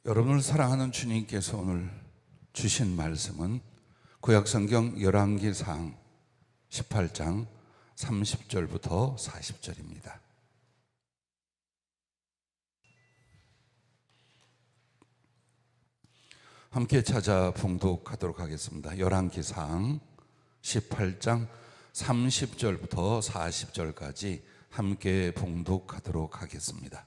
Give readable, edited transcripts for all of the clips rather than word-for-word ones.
여러분을 사랑하는 주님께서 오늘 주신 말씀은 구약성경 열왕기상 18장 30절부터 40절입니다. 함께 찾아 봉독하도록 하겠습니다. 열왕기상 18장 30절부터 40절까지 함께 봉독하도록 하겠습니다.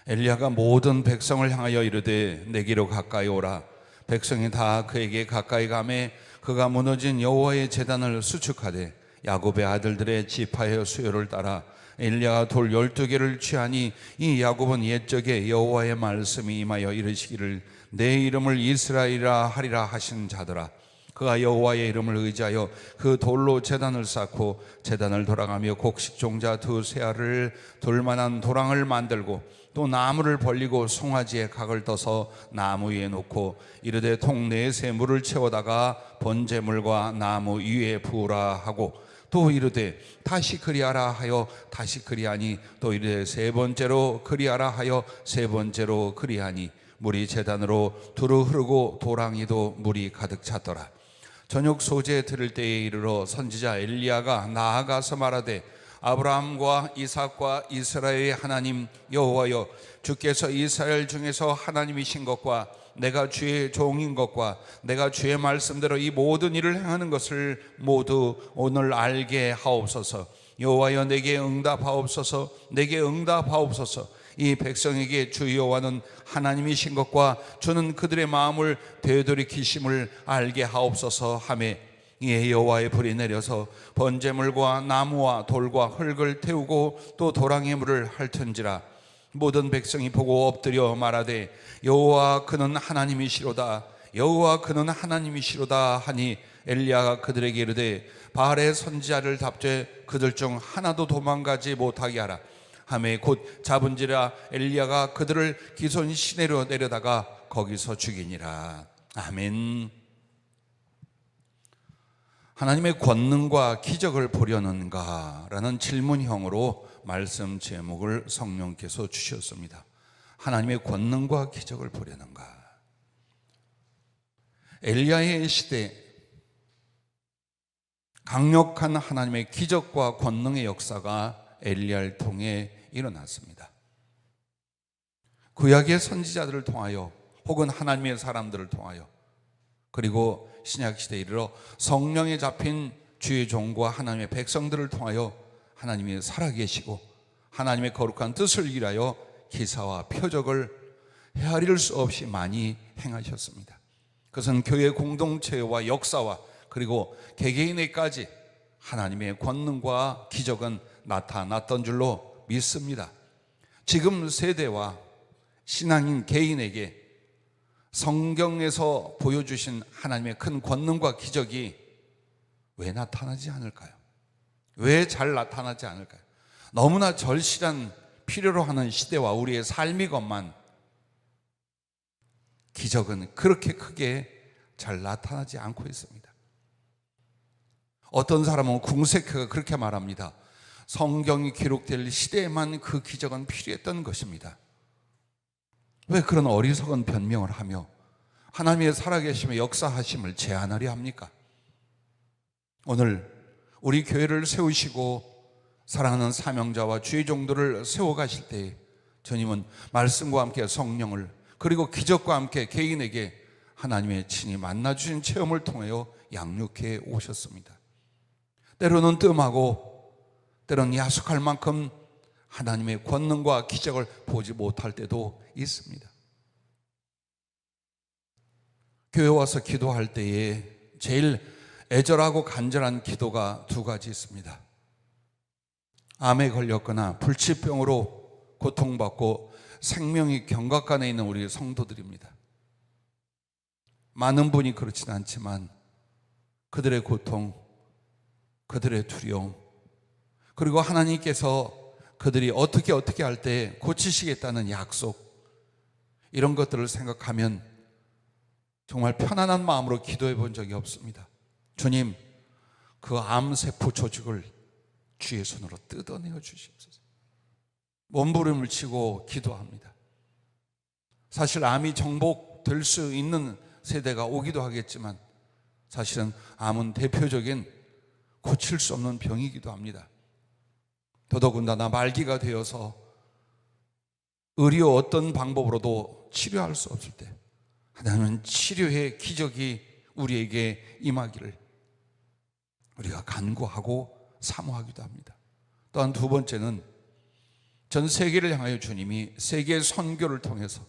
엘리야가 모든 백성을 향하여 이르되 내게로 가까이 오라. 백성이 다 그에게 가까이 가매 그가 무너진 여호와의 제단을 수축하되 야곱의 아들들의 지파의 수요를 따라 엘리야가 돌 12개를 취하니 이 야곱은 옛적에 여호와의 말씀이 임하여 이르시기를 내 이름을 이스라엘이라 하리라 하신 자더라. 그가 여호와의 이름을 의지하여 그 돌로 제단을 쌓고 제단을 돌아가며 곡식 종자 두세 알을 둘 만한 도랑을 만들고 또 나무를 벌리고 송아지에 각을 떠서 나무 위에 놓고 이르되 통 넷에 물을 채워다가 번제물과 나무 위에 부으라 하고 또 이르되 다시 그리하라 하여 다시 그리하니 또 이르되 세 번째로 그리하라 하여 세 번째로 그리하니 물이 제단으로 두루 흐르고 도랑이도 물이 가득 찼더라. 저녁 소재 들을 때에 이르러 선지자 엘리야가 나아가서 말하되 아브라함과 이삭과 이스라엘의 하나님 여호와여, 주께서 이스라엘 중에서 하나님이신 것과 내가 주의 종인 것과 내가 주의 말씀대로 이 모든 일을 행하는 것을 모두 오늘 알게 하옵소서. 여호와여, 내게 응답하옵소서. 내게 응답하옵소서. 이 백성에게 주 여호와는 하나님이신 것과 주는 그들의 마음을 되돌이키심을 알게 하옵소서 하매 이에 여호와의 불이 내려서 번제물과 나무와 돌과 흙을 태우고 또 도랑의 물을 핥은지라. 모든 백성이 보고 엎드려 말하되 여호와 그는 하나님이시로다. 여호와 그는 하나님이시로다 하니 엘리야가 그들에게 이르되 바알의 선지자를 답죄 그들 중 하나도 도망가지 못하게 하라 하매 곧 잡은지라. 엘리야가 그들을 기손 시내로 내려다가 거기서 죽이니라. 아멘. 하나님의 권능과 기적을 보려는가? 라는 질문형으로 말씀 제목을 성령께서 주셨습니다. 하나님의 권능과 기적을 보려는가? 엘리야의 시대 강력한 하나님의 기적과 권능의 역사가 엘리야를 통해 일어났습니다. 구약의 선지자들을 통하여 혹은 하나님의 사람들을 통하여 그리고 신약시대에 이르러 성령에 잡힌 주의 종과 하나님의 백성들을 통하여 하나님이 살아계시고 하나님의 거룩한 뜻을 일하여 기사와 표적을 헤아릴 수 없이 많이 행하셨습니다. 그것은 교회 공동체와 역사와 그리고 개개인에게까지 하나님의 권능과 기적은 나타났던 줄로 믿습니다. 지금 세대와 신앙인 개인에게 성경에서 보여주신 하나님의 큰 권능과 기적이 왜 나타나지 않을까요? 왜 잘 나타나지 않을까요? 너무나 절실한 필요로 하는 시대와 우리의 삶이건만 기적은 그렇게 크게 잘 나타나지 않고 있습니다. 어떤 사람은 궁색해가 그렇게 말합니다. 성경이 기록될 시대에만 그 기적은 필요했던 것입니다. 왜 그런 어리석은 변명을 하며 하나님의 살아계심의 역사하심을 제한하려 합니까? 오늘 우리 교회를 세우시고 사랑하는 사명자와 주의 종들을 세워가실 때에 주님은 말씀과 함께 성령을 그리고 기적과 함께 개인에게 하나님의 친히 만나주신 체험을 통하여 양육해 오셨습니다. 때로는 뜸하고 때로는 야속할 만큼 하나님의 권능과 기적을 보지 못할 때도 있습니다. 교회 와서 기도할 때에 제일 애절하고 간절한 기도가 두 가지 있습니다. 암에 걸렸거나 불치병으로 고통받고 생명이 경각간에 있는 우리 성도들입니다. 많은 분이 그렇지는 않지만 그들의 고통, 그들의 두려움, 그리고 하나님께서 그들이 어떻게 할 때 고치시겠다는 약속, 이런 것들을 생각하면 정말 편안한 마음으로 기도해 본 적이 없습니다. 주님, 그 암세포 조직을 주의 손으로 뜯어내어 주시옵소서. 몸부림을 치고 기도합니다. 사실 암이 정복될 수 있는 세대가 오기도 하겠지만 사실은 암은 대표적인 고칠 수 없는 병이기도 합니다. 더더군다나 말기가 되어서 의료 어떤 방법으로도 치료할 수 없을 때 하나님은 치료의 기적이 우리에게 임하기를 우리가 간구하고 사모하기도 합니다. 또한 두 번째는 전 세계를 향하여 주님이 세계 선교를 통해서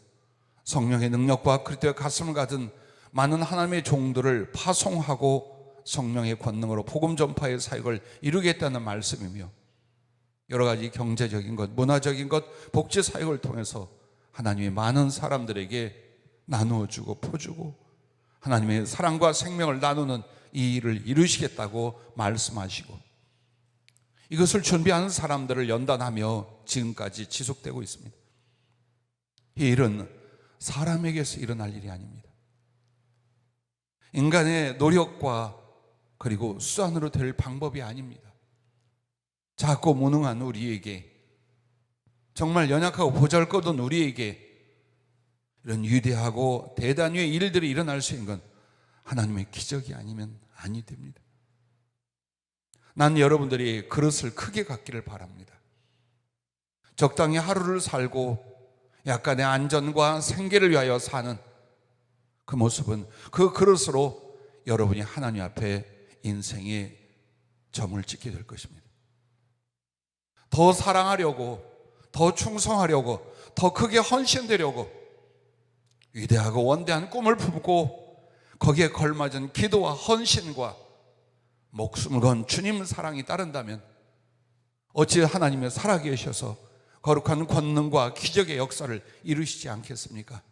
성령의 능력과 그리스도의 가슴을 가진 많은 하나님의 종들을 파송하고 성령의 권능으로 복음 전파의 사역을 이루겠다는 말씀이며, 여러 가지 경제적인 것, 문화적인 것, 복지 사역을 통해서 하나님의 많은 사람들에게 나누어주고 퍼주고 하나님의 사랑과 생명을 나누는 이 일을 이루시겠다고 말씀하시고, 이것을 준비하는 사람들을 연단하며 지금까지 지속되고 있습니다. 이 일은 사람에게서 일어날 일이 아닙니다. 인간의 노력과 그리고 수단으로 될 방법이 아닙니다. 작고 무능한 우리에게, 정말 연약하고 보잘것없는 우리에게 이런 위대하고 대단위의 일들이 일어날 수 있는 건 하나님의 기적이 아니면 아니 됩니다. 난 여러분들이 그릇을 크게 갖기를 바랍니다. 적당히 하루를 살고 약간의 안전과 생계를 위하여 사는 그 모습은 그 그릇으로 여러분이 하나님 앞에 인생의 점을 찍게 될 것입니다. 더 사랑하려고, 더 충성하려고, 더 크게 헌신되려고 위대하고 원대한 꿈을 품고 거기에 걸맞은 기도와 헌신과 목숨을 건 주님 사랑이 따른다면 어찌 하나님의 살아계셔서 거룩한 권능과 기적의 역사를 이루시지 않겠습니까?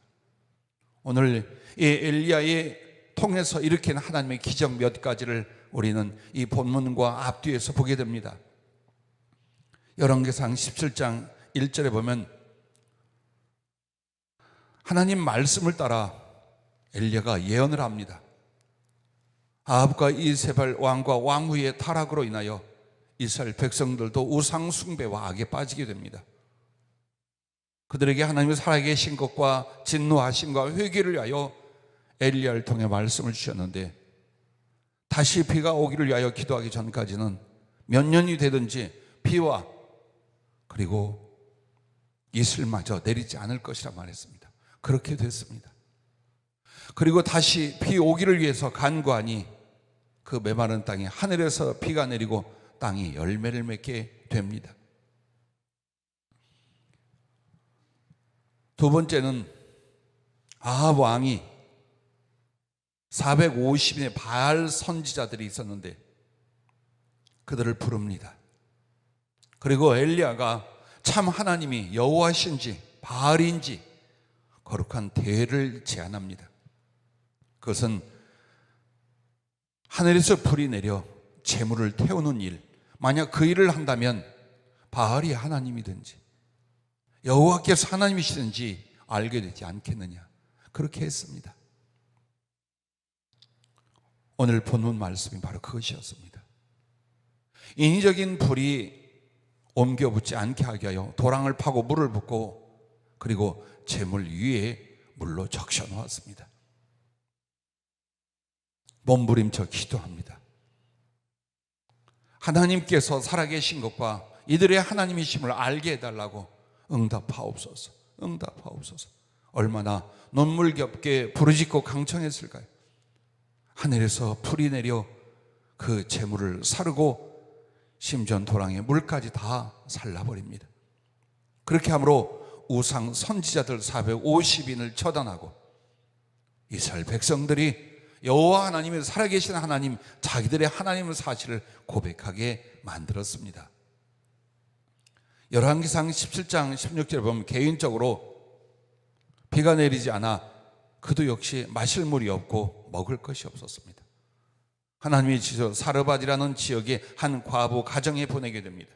오늘 이 엘리야의 통해서 일으킨 하나님의 기적 몇 가지를 우리는 이 본문과 앞뒤에서 보게 됩니다. 열왕기상 17장 1절에 보면 하나님 말씀을 따라 엘리야가 예언을 합니다. 아합과 이세벨 왕과 왕후의 타락으로 인하여 이스라엘 백성들도 우상 숭배와 악에 빠지게 됩니다. 그들에게 하나님의 살아계신 것과 진노하심과 회개를 위하여 엘리야를 통해 말씀을 주셨는데, 다시 비가 오기를 위하여 기도하기 전까지는 몇 년이 되든지 비와 그리고 이슬마저 내리지 않을 것이라 말했습니다. 그렇게 됐습니다. 그리고 다시 비 오기를 위해서 간구하니 그 메마른 땅에 하늘에서 비가 내리고 땅이 열매를 맺게 됩니다. 두 번째는 아합 왕이 450인의 바알 선지자들이 있었는데 그들을 부릅니다. 그리고 엘리야가 참 하나님이 여호와신지 바알인지 거룩한 대회를 제안합니다. 그것은 하늘에서 불이 내려 재물을 태우는 일, 만약 그 일을 한다면 바알이 하나님이든지 여호와께서 하나님이시든지 알게 되지 않겠느냐, 그렇게 했습니다. 오늘 본문 말씀이 바로 그것이었습니다. 인위적인 불이 옮겨붙지 않게 하게 하여 도랑을 파고 물을 붓고 그리고 재물 위에 물로 적셔 놓았습니다. 몸부림쳐 기도합니다. 하나님께서 살아계신 것과 이들의 하나님이심을 알게 해달라고 응답하옵소서, 응답하옵소서. 얼마나 눈물겹게 부르짖고 강청했을까요? 하늘에서 불이 내려 그 재물을 사르고 심지어 도랑에 물까지 다 살라버립니다. 그렇게 함으로 우상 선지자들 450인을 처단하고 이스라엘 백성들이 여호와 하나님이 살아계신 하나님, 자기들의 하나님의 사실을 고백하게 만들었습니다. 열왕기상 17장 16절에 보면 개인적으로 비가 내리지 않아 그도 역시 마실 물이 없고 먹을 것이 없었습니다. 하나님이 지저 사르밧이라는 지역의 한 과부 가정에 보내게 됩니다.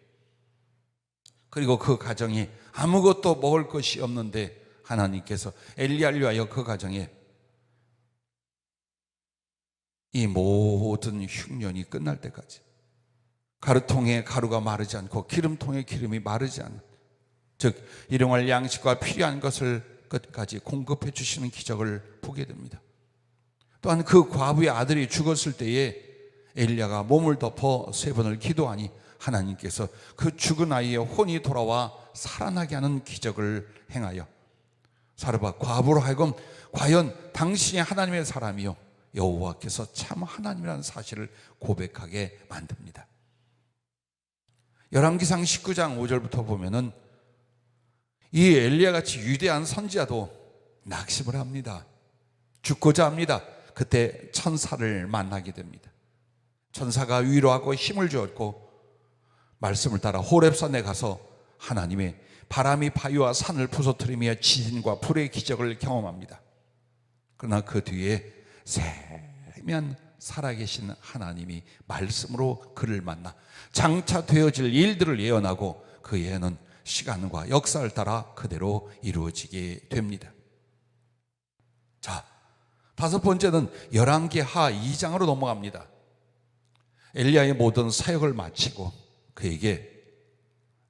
그리고 그 가정이 아무것도 먹을 것이 없는데 하나님께서 엘리야를 위하여 그 가정에 이 모든 흉년이 끝날 때까지 가루통에 가루가 마르지 않고 기름통에 기름이 마르지 않는, 즉 일용할 양식과 필요한 것을 끝까지 공급해 주시는 기적을 보게 됩니다. 또한 그 과부의 아들이 죽었을 때에 엘리야가 몸을 덮어 3번을 기도하니 하나님께서 그 죽은 아이의 혼이 돌아와 살아나게 하는 기적을 행하여 사르밧 과부로 하여금 과연 당신이 하나님의 사람이요 여호와께서 참 하나님이라는 사실을 고백하게 만듭니다. 열왕기상 19장 5절부터 보면은 이 엘리야같이 위대한 선지자도 낙심을 합니다. 죽고자 합니다. 그때 천사를 만나게 됩니다. 천사가 위로하고 힘을 주었고 말씀을 따라 호렙산에 가서 하나님의 바람이 바위와 산을 부서뜨리며 지진과 불의 기적을 경험합니다. 그러나 그 뒤에 세면 살아계신 하나님이 말씀으로 그를 만나 장차 되어질 일들을 예언하고 그 예언은 시간과 역사를 따라 그대로 이루어지게 됩니다. 자, 5번째는 열왕기하 2장으로 넘어갑니다. 엘리야의 모든 사역을 마치고 그에게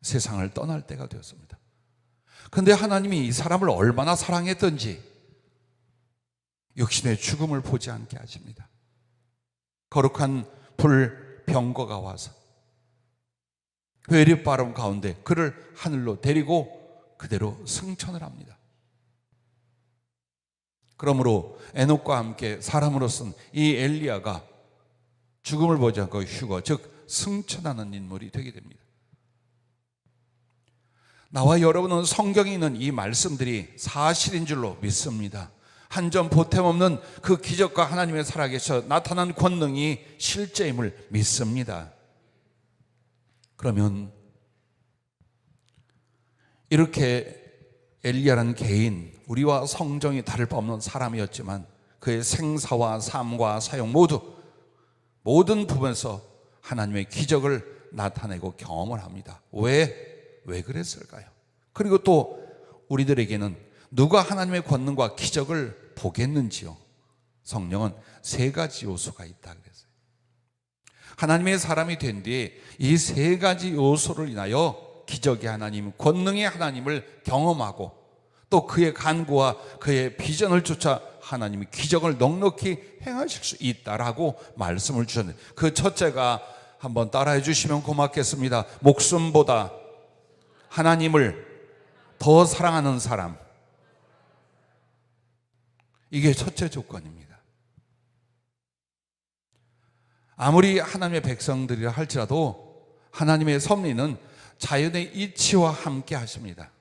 세상을 떠날 때가 되었습니다. 그런데 하나님이 이 사람을 얼마나 사랑했던지 육신의 죽음을 보지 않게 하십니다. 거룩한 불병거가 와서 회립바람 가운데 그를 하늘로 데리고 그대로 승천을 합니다. 그러므로 에녹과 함께 사람으로서는 이 엘리야가 죽음을 보지 않고 휴거, 즉 승천하는 인물이 되게 됩니다. 나와 여러분은 성경에 있는 이 말씀들이 사실인 줄로 믿습니다. 한 점 보탬 없는 그 기적과 하나님의 살아계셔 나타난 권능이 실제임을 믿습니다. 그러면 이렇게 엘리야라는 개인, 우리와 성정이 다를 바 없는 사람이었지만 그의 생사와 삶과 사역 모든 부분에서 하나님의 기적을 나타내고 경험을 합니다. 왜 그랬을까요? 그리고 또 우리들에게는 누가 하나님의 권능과 기적을 보겠는지요? 성령은 3가지 요소가 있다 그랬어요. 하나님의 사람이 된 뒤에 이 3가지 요소를 인하여 기적의 하나님, 권능의 하나님을 경험하고 또 그의 간구와 그의 비전을 쫓아 하나님이 기적을 넉넉히 행하실 수 있다라고 말씀을 주셨는데 그 첫째가 한번 따라해 주시면 고맙겠습니다. 목숨보다 하나님을 더 사랑하는 사람. 이게 첫째 조건입니다. 아무리 하나님의 백성들이라 할지라도 하나님의 섭리는 자연의 이치와 함께 하십니다.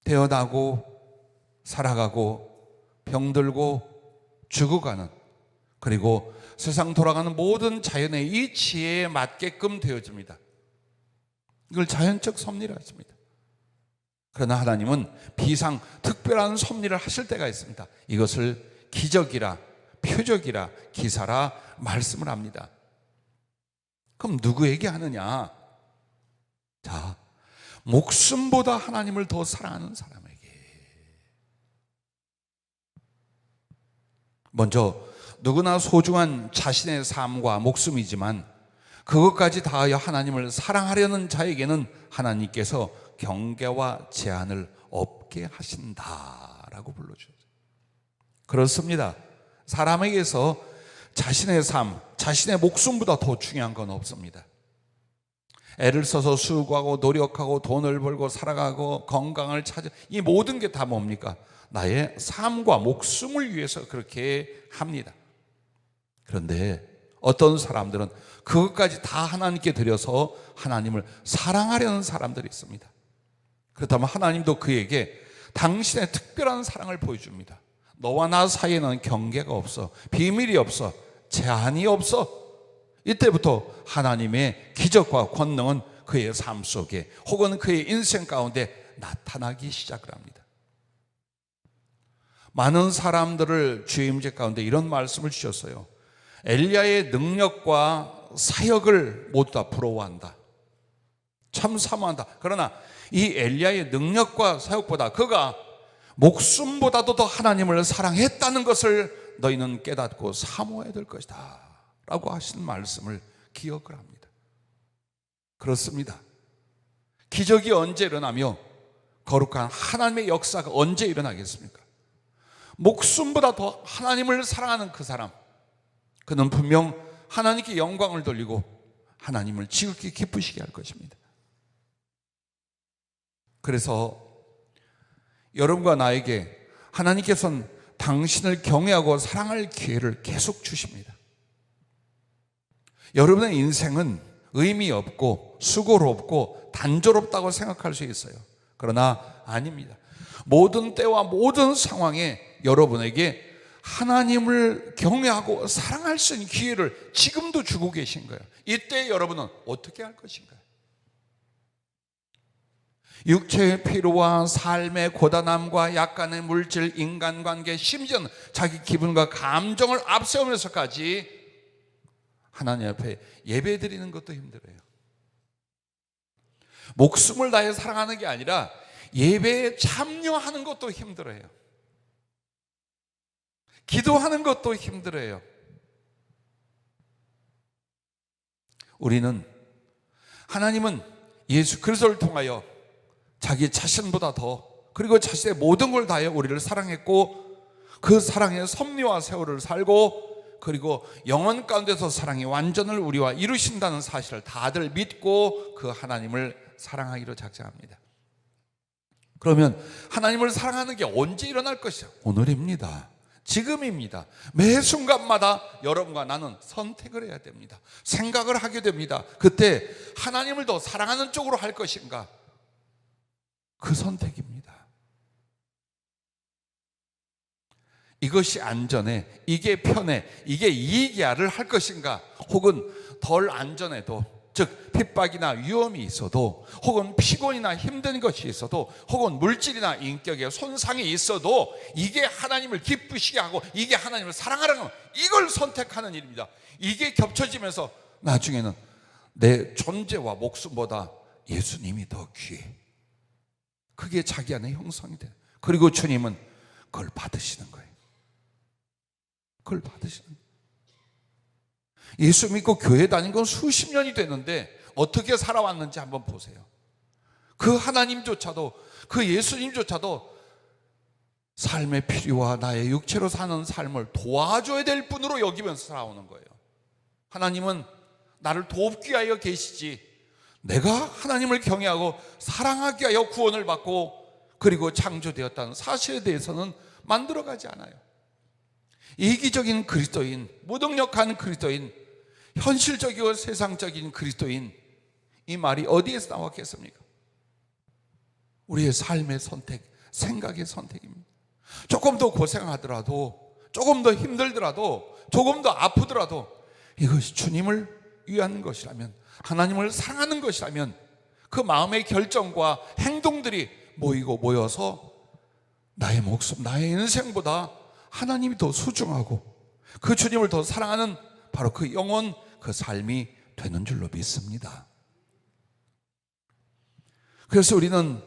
태어나고 살아가고 병들고 죽어가는 그리고 세상 돌아가는 모든 자연의 이치에 맞게끔 되어집니다. 이걸 자연적 섭리라 했습니다. 그러나 하나님은 비상 특별한 섭리를 하실 때가 있습니다. 이것을 기적이라 표적이라 기사라 말씀을 합니다. 그럼 누구에게 하느냐? 자, 목숨보다 하나님을 더 사랑하는 사람에게. 먼저 누구나 소중한 자신의 삶과 목숨이지만 그것까지 다하여 하나님을 사랑하려는 자에게는 하나님께서 경계와 제한을 없게 하신다라고 불러주셨어요. 그렇습니다. 사람에게서 자신의 삶, 자신의 목숨보다 더 중요한 건 없습니다. 애를 써서 수고하고 노력하고 돈을 벌고 살아가고 건강을 찾아 이 모든 게 다 뭡니까? 나의 삶과 목숨을 위해서 그렇게 합니다. 그런데 어떤 사람들은 그것까지 다 하나님께 드려서 하나님을 사랑하려는 사람들이 있습니다. 그렇다면 하나님도 그에게 당신의 특별한 사랑을 보여줍니다. 너와 나 사이에는 경계가 없어, 비밀이 없어, 제한이 없어. 이때부터 하나님의 기적과 권능은 그의 삶 속에 혹은 그의 인생 가운데 나타나기 시작을 합니다. 많은 사람들을 주의 임재 가운데 이런 말씀을 주셨어요. 엘리야의 능력과 사역을 모두 다 부러워한다. 참 사모한다. 그러나 이 엘리야의 능력과 사역보다 그가 목숨보다도 더 하나님을 사랑했다는 것을 너희는 깨닫고 사모해야 될 것이다 라고 하신 말씀을 기억을 합니다. 그렇습니다. 기적이 언제 일어나며 거룩한 하나님의 역사가 언제 일어나겠습니까? 목숨보다 더 하나님을 사랑하는 그 사람, 그는 분명 하나님께 영광을 돌리고 하나님을 지극히 기쁘시게 할 것입니다. 그래서 여러분과 나에게 하나님께서는 당신을 경외하고 사랑할 기회를 계속 주십니다. 여러분의 인생은 의미 없고 수고롭고 단조롭다고 생각할 수 있어요. 그러나 아닙니다. 모든 때와 모든 상황에 여러분에게 하나님을 경외하고 사랑할 수 있는 기회를 지금도 주고 계신 거예요. 이때 여러분은 어떻게 할 것인가요? 육체의 피로와 삶의 고단함과 약간의 물질, 인간관계, 심지어는 자기 기분과 감정을 앞세우면서까지 하나님 앞에 예배드리는 것도 힘들어요. 목숨을 다해 사랑하는 게 아니라 예배에 참여하는 것도 힘들어요. 기도하는 것도 힘들어요. 하나님은 예수 그리스도를 통하여 자기 자신보다 더, 그리고 자신의 모든 걸 다하여 우리를 사랑했고, 그 사랑의 섭리와 세월을 살고, 그리고 영원 가운데서 사랑의 완전을 우리와 이루신다는 사실을 다들 믿고 그 하나님을 사랑하기로 작정합니다. 그러면 하나님을 사랑하는 게 언제 일어날 것이죠? 오늘입니다. 지금입니다. 매 순간마다 여러분과 나는 선택을 해야 됩니다. 생각을 하게 됩니다. 그때 하나님을 더 사랑하는 쪽으로 할 것인가? 그 선택입니다. 이것이 안전해, 이게 편해, 이게 이익이야를 할 것인가? 혹은 덜 안전해도, 즉 핍박이나 위험이 있어도, 혹은 피곤이나 힘든 것이 있어도, 혹은 물질이나 인격의 손상이 있어도 이게 하나님을 기쁘시게 하고 이게 하나님을 사랑하라는, 이걸 선택하는 일입니다. 이게 겹쳐지면서 나중에는 내 존재와 목숨보다 예수님이 더 귀해. 그게 자기 안에 형성이 돼요. 그리고 주님은 그걸 받으시는 거예요. 그걸 받으시는 거예요. 예수 믿고 교회 다닌 건 수십 년이 됐는데 어떻게 살아왔는지 한번 보세요. 그 하나님조차도, 그 예수님조차도 삶의 필요와 나의 육체로 사는 삶을 도와줘야 될 분으로 여기면서 살아오는 거예요. 하나님은 나를 돕기 위하여 계시지, 내가 하나님을 경외하고 사랑하기 위하여 구원을 받고 그리고 창조되었다는 사실에 대해서는 만들어가지 않아요. 이기적인 그리스도인, 무능력한 그리스도인, 현실적이고 세상적인 그리스도인, 이 말이 어디에서 나왔겠습니까? 우리의 삶의 선택, 생각의 선택입니다. 조금 더 고생하더라도, 조금 더 힘들더라도, 조금 더 아프더라도 이것이 주님을 위한 것이라면, 하나님을 사랑하는 것이라면 그 마음의 결정과 행동들이 모여서 나의 목숨, 나의 인생보다 하나님이 더 소중하고 그 주님을 더 사랑하는 바로 그 영혼, 그 삶이 되는 줄로 믿습니다. 그래서 우리는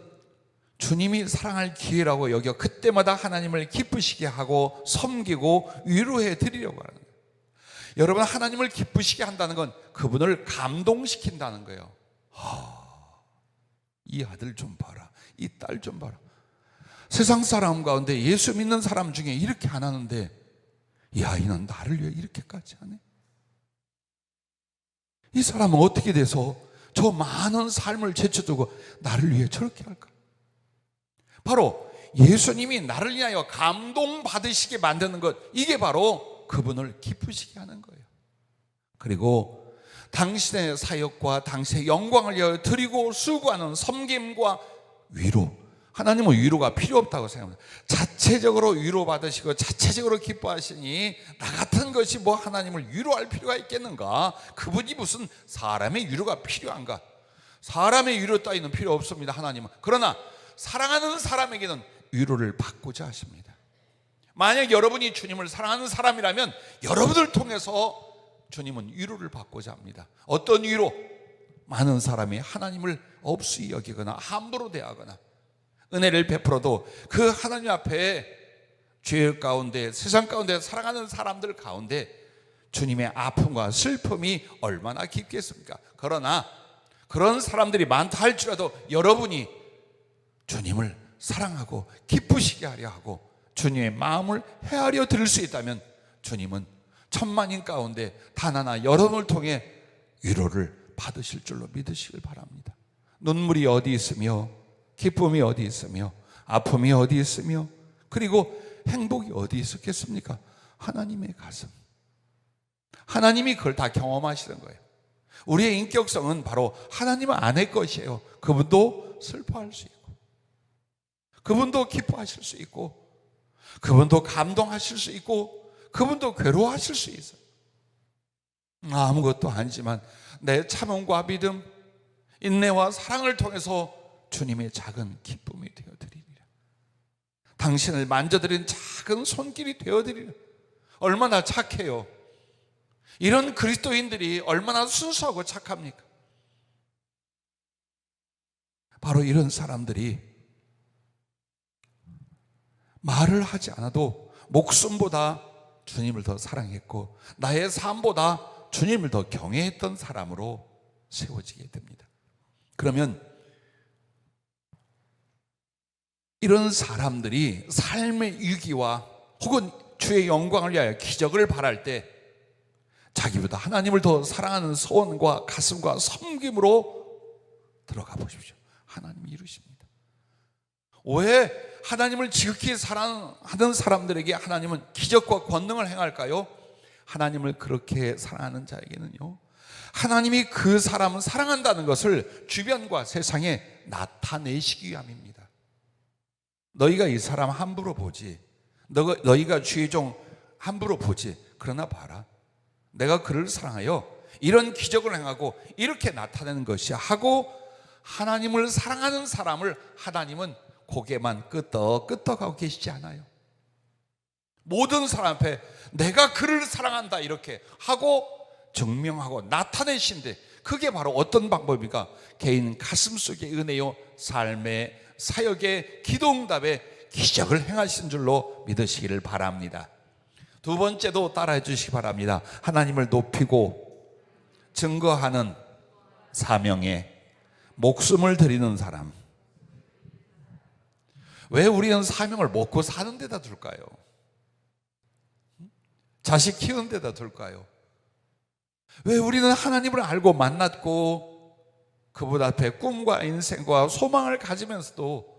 주님이 사랑할 기회라고 여겨 그때마다 하나님을 기쁘시게 하고 섬기고 위로해 드리려고 하는 거예요. 여러분, 하나님을 기쁘시게 한다는 건 그분을 감동시킨다는 거예요. 이 아들 좀 봐라, 이 딸 좀 봐라. 세상 사람 가운데 예수 믿는 사람 중에 이렇게 안 하는데 이 아이는 나를 위해 이렇게까지 하네. 이 사람은 어떻게 돼서 저 많은 삶을 제쳐두고 나를 위해 저렇게 할까? 바로 예수님이 나를 위하여 감동받으시게 만드는 것, 이게 바로 그분을 기쁘시게 하는 거예요. 그리고 당신의 사역과 당신의 영광을 위하여 드리고 수고하는 섬김과 위로, 하나님은 위로가 필요 없다고 생각합니다. 자체적으로 위로받으시고 자체적으로 기뻐하시니 나 같은 것이 뭐 하나님을 위로할 필요가 있겠는가? 그분이 무슨 사람의 위로가 필요한가? 사람의 위로 따위는 필요 없습니다, 하나님은. 그러나 사랑하는 사람에게는 위로를 받고자 하십니다. 만약 여러분이 주님을 사랑하는 사람이라면 여러분을 통해서 주님은 위로를 받고자 합니다. 어떤 위로? 많은 사람이 하나님을 없이 여기거나 함부로 대하거나 은혜를 베풀어도 그 하나님 앞에 죄 가운데, 세상 가운데 살아가는 사람들 가운데 주님의 아픔과 슬픔이 얼마나 깊겠습니까? 그러나 그런 사람들이 많다 할지라도 여러분이 주님을 사랑하고 기쁘시게 하려 하고 주님의 마음을 헤아려 드릴 수 있다면 주님은 천만인 가운데 단 하나 여러분을 통해 위로를 받으실 줄로 믿으시길 바랍니다. 눈물이 어디 있으며 기쁨이 어디 있으며 아픔이 어디 있으며 그리고 행복이 어디 있었겠습니까? 하나님의 가슴. 하나님이 그걸 다 경험하시는 거예요. 우리의 인격성은 바로 하나님 안의 것이에요. 그분도 슬퍼할 수 있고 그분도 기뻐하실 수 있고 그분도 감동하실 수 있고 그분도 괴로워하실 수 있어요. 아무것도 아니지만 내 참음과 믿음, 인내와 사랑을 통해서 주님의 작은 기쁨이 되어드리리라. 당신을 만져드린 작은 손길이 되어드리리라. 얼마나 착해요. 이런 그리스도인들이 얼마나 순수하고 착합니까? 바로 이런 사람들이 말을 하지 않아도 목숨보다 주님을 더 사랑했고 나의 삶보다 주님을 더 경외했던 사람으로 세워지게 됩니다. 그러면 이런 사람들이 삶의 위기와 혹은 주의 영광을 위하여 기적을 바랄 때 자기보다 하나님을 더 사랑하는 소원과 가슴과 섬김으로 들어가 보십시오. 하나님이 이루십니다. 왜 하나님을 지극히 사랑하는 사람들에게 하나님은 기적과 권능을 행할까요? 하나님을 그렇게 사랑하는 자에게는요, 하나님이 그 사람을 사랑한다는 것을 주변과 세상에 나타내시기 위함입니다. 너희가 이 사람 함부로 보지, 너희가 주의 종 함부로 보지, 그러나 봐라, 내가 그를 사랑하여 이런 기적을 행하고 이렇게 나타내는 것이 하고, 하나님을 사랑하는 사람을 하나님은 고개만 끄덕끄덕하고 계시지 않아요. 모든 사람 앞에 내가 그를 사랑한다 이렇게 하고 증명하고 나타내신데, 그게 바로 어떤 방법입니까? 개인 가슴속의 은혜요, 삶의 사역의 기도응답에 기적을 행하신 줄로 믿으시기를 바랍니다. 두 번째도 따라해 주시기 바랍니다. 하나님을 높이고 증거하는 사명에 목숨을 드리는 사람. 왜 우리는 사명을 먹고 사는 데다 둘까요? 자식 키우는 데다 둘까요? 왜 우리는 하나님을 알고 만났고 그분 앞에 꿈과 인생과 소망을 가지면서도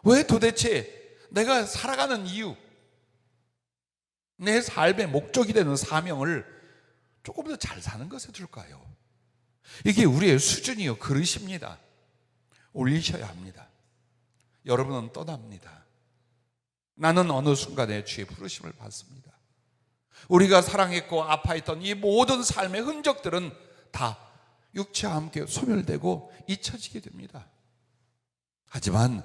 왜 도대체 내가 살아가는 이유, 내 삶의 목적이 되는 사명을 조금 더 잘 사는 것에 둘까요? 이게 우리의 수준이요, 그릇입니다. 올리셔야 합니다. 여러분은 떠납니다. 나는 어느 순간에 주의 부르심을 받습니다. 우리가 사랑했고 아파했던 이 모든 삶의 흔적들은 다 육체와 함께 소멸되고 잊혀지게 됩니다. 하지만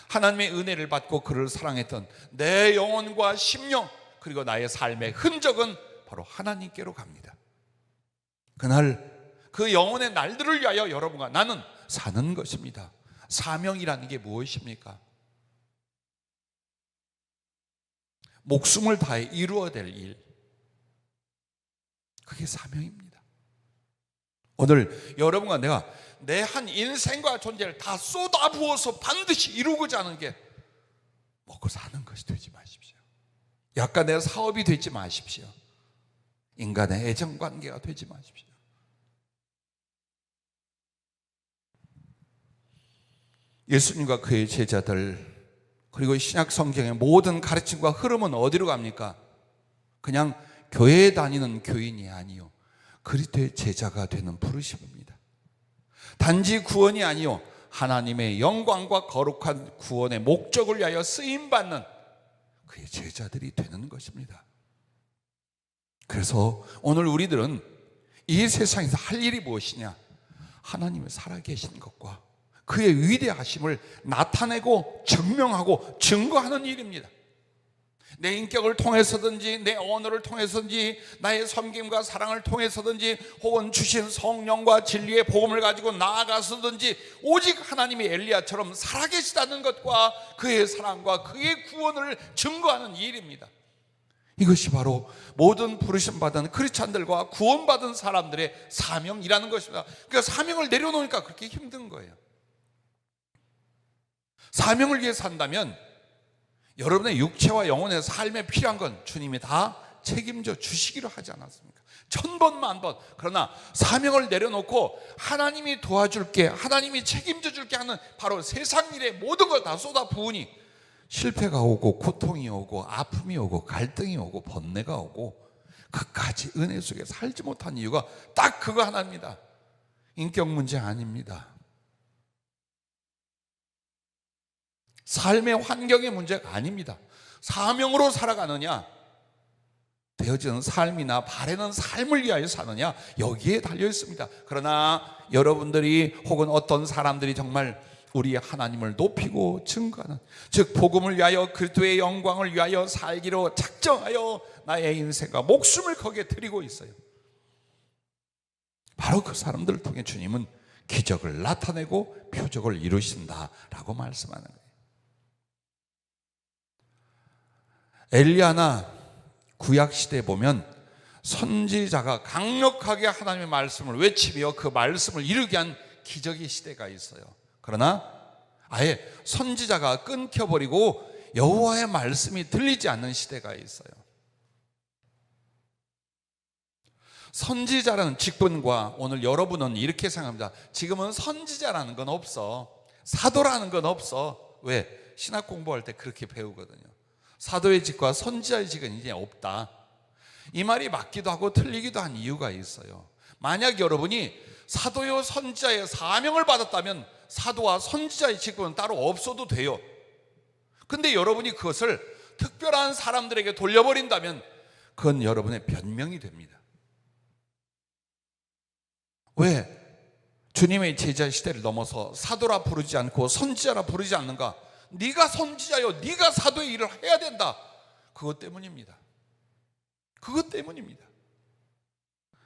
하나님의 은혜를 받고 그를 사랑했던 내 영혼과 심령, 그리고 나의 삶의 흔적은 바로 하나님께로 갑니다. 그날 그 영혼의 날들을 위하여 여러분과 나는 사는 것입니다. 사명이라는 게 무엇입니까? 목숨을 다해 이루어야 될 일, 그게 사명입니다. 오늘 여러분과 내가 내 한 인생과 존재를 다 쏟아부어서 반드시 이루고자 하는 게 먹고 사는 것이 되지 마십시오. 약간의 사업이 되지 마십시오. 인간의 애정관계가 되지 마십시오. 예수님과 그의 제자들, 그리고 신약 성경의 모든 가르침과 흐름은 어디로 갑니까? 그냥 교회에 다니는 교인이 아니요, 그리스도의 제자가 되는 부르심입니다. 단지 구원이 아니요, 하나님의 영광과 거룩한 구원의 목적을 위하여 쓰임받는 그의 제자들이 되는 것입니다. 그래서 오늘 우리들은 이 세상에서 할 일이 무엇이냐? 하나님을 살아계신 것과 그의 위대하심을 나타내고 증명하고 증거하는 일입니다. 내 인격을 통해서든지 내 언어를 통해서든지 나의 섬김과 사랑을 통해서든지 혹은 주신 성령과 진리의 복음을 가지고 나아가서든지 오직 하나님이 엘리야처럼 살아계시다는 것과 그의 사랑과 그의 구원을 증거하는 일입니다. 이것이 바로 모든 부르심 받은 크리스찬들과 구원받은 사람들의 사명이라는 것입니다. 그러니까 사명을 내려놓으니까 그렇게 힘든 거예요. 사명을 위해 산다면 여러분의 육체와 영혼의 삶에 필요한 건 주님이 다 책임져 주시기로 하지 않았습니까? 1000번 만번. 그러나 사명을 내려놓고 하나님이 도와줄게, 하나님이 책임져 줄게 하는 바로 세상 일에 모든 걸 다 쏟아 부으니 실패가 오고 고통이 오고 아픔이 오고 갈등이 오고 번뇌가 오고 끝까지 은혜 속에 살지 못한 이유가 딱 그거 하나입니다. 인격 문제 아닙니다. 삶의 환경의 문제가 아닙니다. 사명으로 살아가느냐, 되어지는 삶이나 바라는 삶을 위하여 사느냐, 여기에 달려 있습니다. 그러나 여러분들이 혹은 어떤 사람들이 정말 우리 하나님을 높이고 증거하는, 즉 복음을 위하여 그리스도의 영광을 위하여 살기로 작정하여 나의 인생과 목숨을 거기에 드리고 있어요. 바로 그 사람들을 통해 주님은 기적을 나타내고 표적을 이루신다라고 말씀하는 거예요. 엘리야나 구약시대에 보면 선지자가 강력하게 하나님의 말씀을 외치며 그 말씀을 이루게 한 기적의 시대가 있어요. 그러나 아예 선지자가 끊겨버리고 여호와의 말씀이 들리지 않는 시대가 있어요. 선지자라는 직분과, 오늘 여러분은 이렇게 생각합니다. 지금은 선지자라는 건 없어, 사도라는 건 없어. 왜? 신학 공부할 때 그렇게 배우거든요. 사도의 직과 선지자의 직은 이제 없다. 이 말이 맞기도 하고 틀리기도 한 이유가 있어요. 만약 여러분이 사도요 선지자의 사명을 받았다면 사도와 선지자의 직분은 따로 없어도 돼요. 근데 여러분이 그것을 특별한 사람들에게 돌려버린다면 그건 여러분의 변명이 됩니다. 왜 주님의 제자 시대를 넘어서 사도라 부르지 않고 선지자라 부르지 않는가? 네가 선지자요, 네가 사도의 일을 해야 된다. 그것 때문입니다. 그것 때문입니다.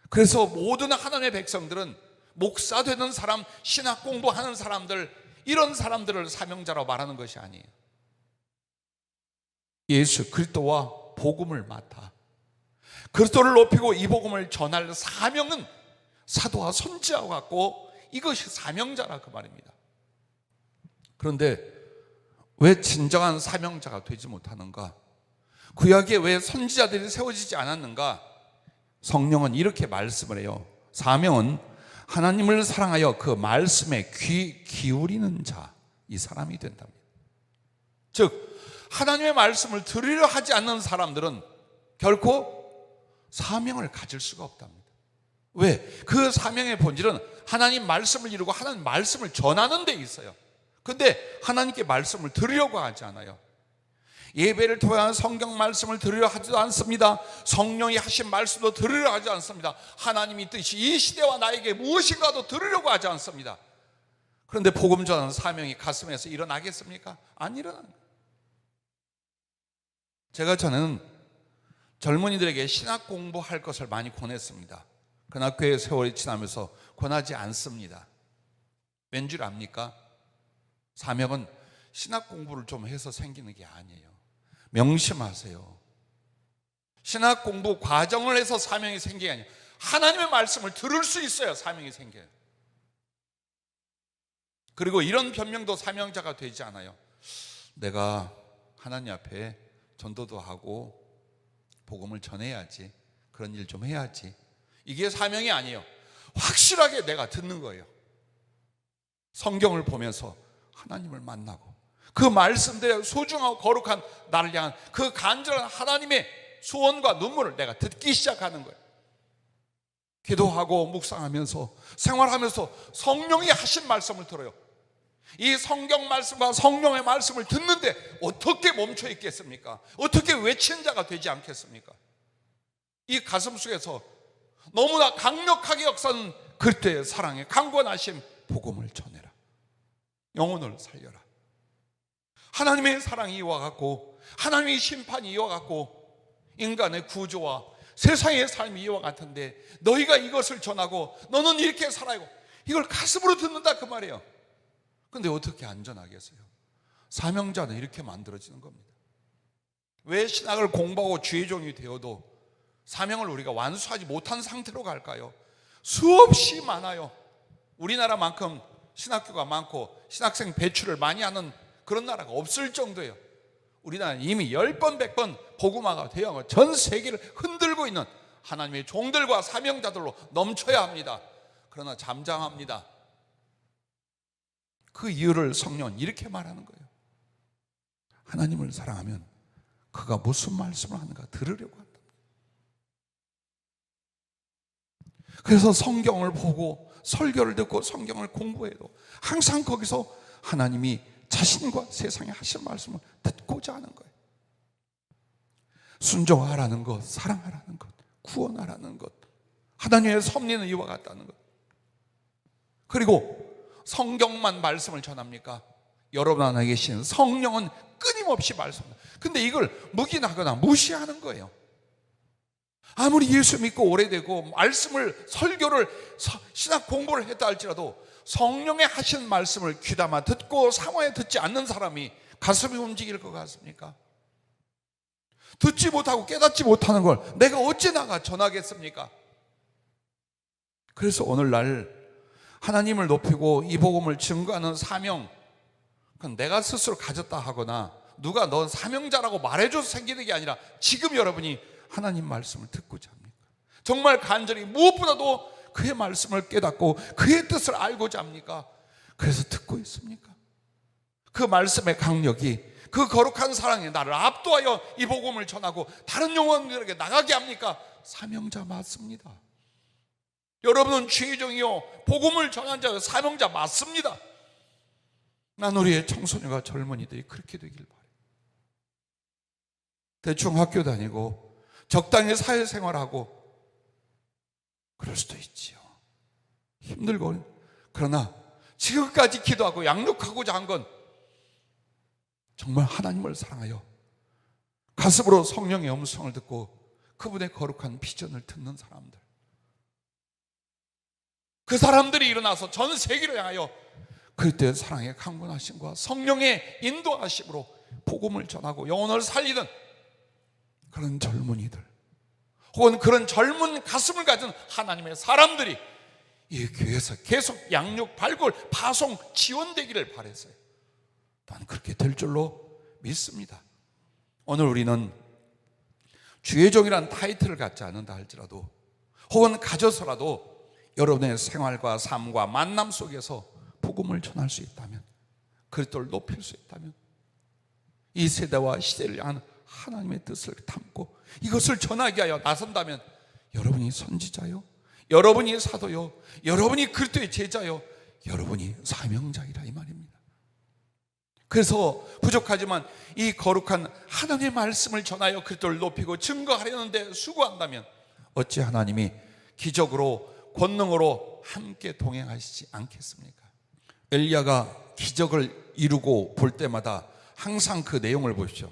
그래서 모든 하나님의 백성들은 목사 되는 사람, 신학 공부하는 사람들, 이런 사람들을 사명자라고 말하는 것이 아니에요. 예수 그리스도와 복음을 맡아 그리스도를 높이고 이 복음을 전할 사명은 사도와 선지자와 같고 이것이 사명자라 그 말입니다. 그런데 왜 진정한 사명자가 되지 못하는가? 구약에 왜 선지자들이 세워지지 않았는가? 성령은 이렇게 말씀을 해요. 사명은 하나님을 사랑하여 그 말씀에 귀 기울이는 자, 이 사람이 된답니다. 즉 하나님의 말씀을 들으려 하지 않는 사람들은 결코 사명을 가질 수가 없답니다. 왜? 그 사명의 본질은 하나님 말씀을 이루고 하나님 말씀을 전하는 데 있어요. 근데 하나님께 말씀을 들으려고 하지 않아요. 예배를 통한 성경 말씀을 들으려 하지도 않습니다. 성령이 하신 말씀도 들으려 하지 않습니다. 하나님이 뜻이 이 시대와 나에게 무엇인가도 들으려고 하지 않습니다. 그런데 복음 전하는 사명이 가슴에서 일어나겠습니까? 안 일어나는 거예요. 제가 저는 젊은이들에게 신학 공부할 것을 많이 권했습니다. 그러나 꽤 세월이 지나면서 권하지 않습니다. 왠 줄 압니까? 사명은 신학 공부를 좀 해서 생기는 게 아니에요. 명심하세요. 신학 공부 과정을 해서 사명이 생기는 게 아니에요. 하나님의 말씀을 들을 수 있어야 사명이 생겨요. 그리고 이런 변명도 사명자가 되지 않아요. 내가 하나님 앞에 전도도 하고 복음을 전해야지, 그런 일 좀 해야지. 이게 사명이 아니에요. 확실하게 내가 듣는 거예요. 성경을 보면서 하나님을 만나고 그 말씀들의 소중하고 거룩한 나를 향한 그 간절한 하나님의 소원과 눈물을 내가 듣기 시작하는 거예요. 기도하고 묵상하면서 생활하면서 성령이 하신 말씀을 들어요. 이 성경 말씀과 성령의 말씀을 듣는데 어떻게 멈춰 있겠습니까? 어떻게 외치는 자가 되지 않겠습니까? 이 가슴 속에서 너무나 강력하게 역사는 그리스도의 사랑에 강권하심 복음을 전해라. 영혼을 살려라. 하나님의 사랑이 이와 같고 하나님의 심판이 이와 같고 인간의 구조와 세상의 삶이 이와 같은데 너희가 이것을 전하고 너는 이렇게 살아야고, 이걸 가슴으로 듣는다 그 말이에요. 근데 어떻게 안전하겠어요? 사명자는 이렇게 만들어지는 겁니다. 왜 신학을 공부하고 주의 종이 되어도 사명을 우리가 완수하지 못한 상태로 갈까요? 수없이 많아요. 우리나라만큼 신학교가 많고 신학생 배출을 많이 하는 그런 나라가 없을 정도예요. 우리나라는 이미 10번 100번 복음화가 되어 전 세계를 흔들고 있는 하나님의 종들과 사명자들로 넘쳐야 합니다. 그러나 잠잠합니다. 그 이유를 성령은 이렇게 말하는 거예요. 하나님을 사랑하면 그가 무슨 말씀을 하는가 들으려고 한다. 그래서 성경을 보고 설교를 듣고 성경을 공부해도 항상 거기서 하나님이 자신과 세상에 하실 말씀을 듣고자 하는 거예요. 순종하라는 것, 사랑하라는 것, 구원하라는 것, 하나님의 섭리는 이와 같다는 것. 그리고 성경만 말씀을 전합니까? 여러분 안에 계신 성령은 끊임없이 말씀합니다. 근데 이걸 묵인하거나 무시하는 거예요. 아무리 예수 믿고 오래되고 말씀을 설교를 신학 공부를 했다 할지라도 성령의 하신 말씀을 귀담아 듣고 사모해 듣지 않는 사람이 가슴이 움직일 것 같습니까? 듣지 못하고 깨닫지 못하는 걸 내가 어찌 나가 전하겠습니까? 그래서 오늘날 하나님을 높이고 이 복음을 증거하는 사명, 그건 내가 스스로 가졌다 하거나 누가 넌 사명자라고 말해줘서 생기는 게 아니라 지금 여러분이 하나님 말씀을 듣고자 합니까? 정말 간절히 무엇보다도 그의 말씀을 깨닫고 그의 뜻을 알고자 합니까? 그래서 듣고 있습니까? 그 말씀의 강력이, 그 거룩한 사랑이 나를 압도하여 이 복음을 전하고 다른 영혼들에게 나가게 합니까? 사명자 맞습니다. 여러분은 주의종이요 복음을 전한 자 사명자 맞습니다. 난 우리의 청소년과 젊은이들이 그렇게 되길 바래요. 대충 학교 다니고 적당히 사회생활하고 그럴 수도 있지요. 힘들고. 그러나 지금까지 기도하고 양육하고자 한 건 정말 하나님을 사랑하여 가슴으로 성령의 음성을 듣고 그분의 거룩한 비전을 듣는 사람들, 그 사람들이 일어나서 전 세계를 향하여 그때의 사랑의 강건하심과 성령의 인도하심으로 복음을 전하고 영혼을 살리는 그런 젊은이들, 혹은 그런 젊은 가슴을 가진 하나님의 사람들이 이 교회에서 계속 양육, 발굴, 파송, 지원되기를 바랬어요. 난 그렇게 될 줄로 믿습니다. 오늘 우리는 주의 종이란 타이틀을 갖지 않는다 할지라도, 혹은 가져서라도 여러분의 생활과 삶과 만남 속에서 복음을 전할 수 있다면, 그리스도를 높일 수 있다면, 이 세대와 시대를 향한 하나님의 뜻을 담고 이것을 전하게 하여 나선다면 여러분이 선지자요, 여러분이 사도요, 여러분이 그리스도의 제자요, 여러분이 사명자이라 이 말입니다. 그래서 부족하지만 이 거룩한 하나님의 말씀을 전하여 그리스도를 높이고 증거하려는 데 수고한다면 어찌 하나님이 기적으로 권능으로 함께 동행하시지 않겠습니까? 엘리야가 기적을 이루고 볼 때마다 항상 그 내용을 보십시오.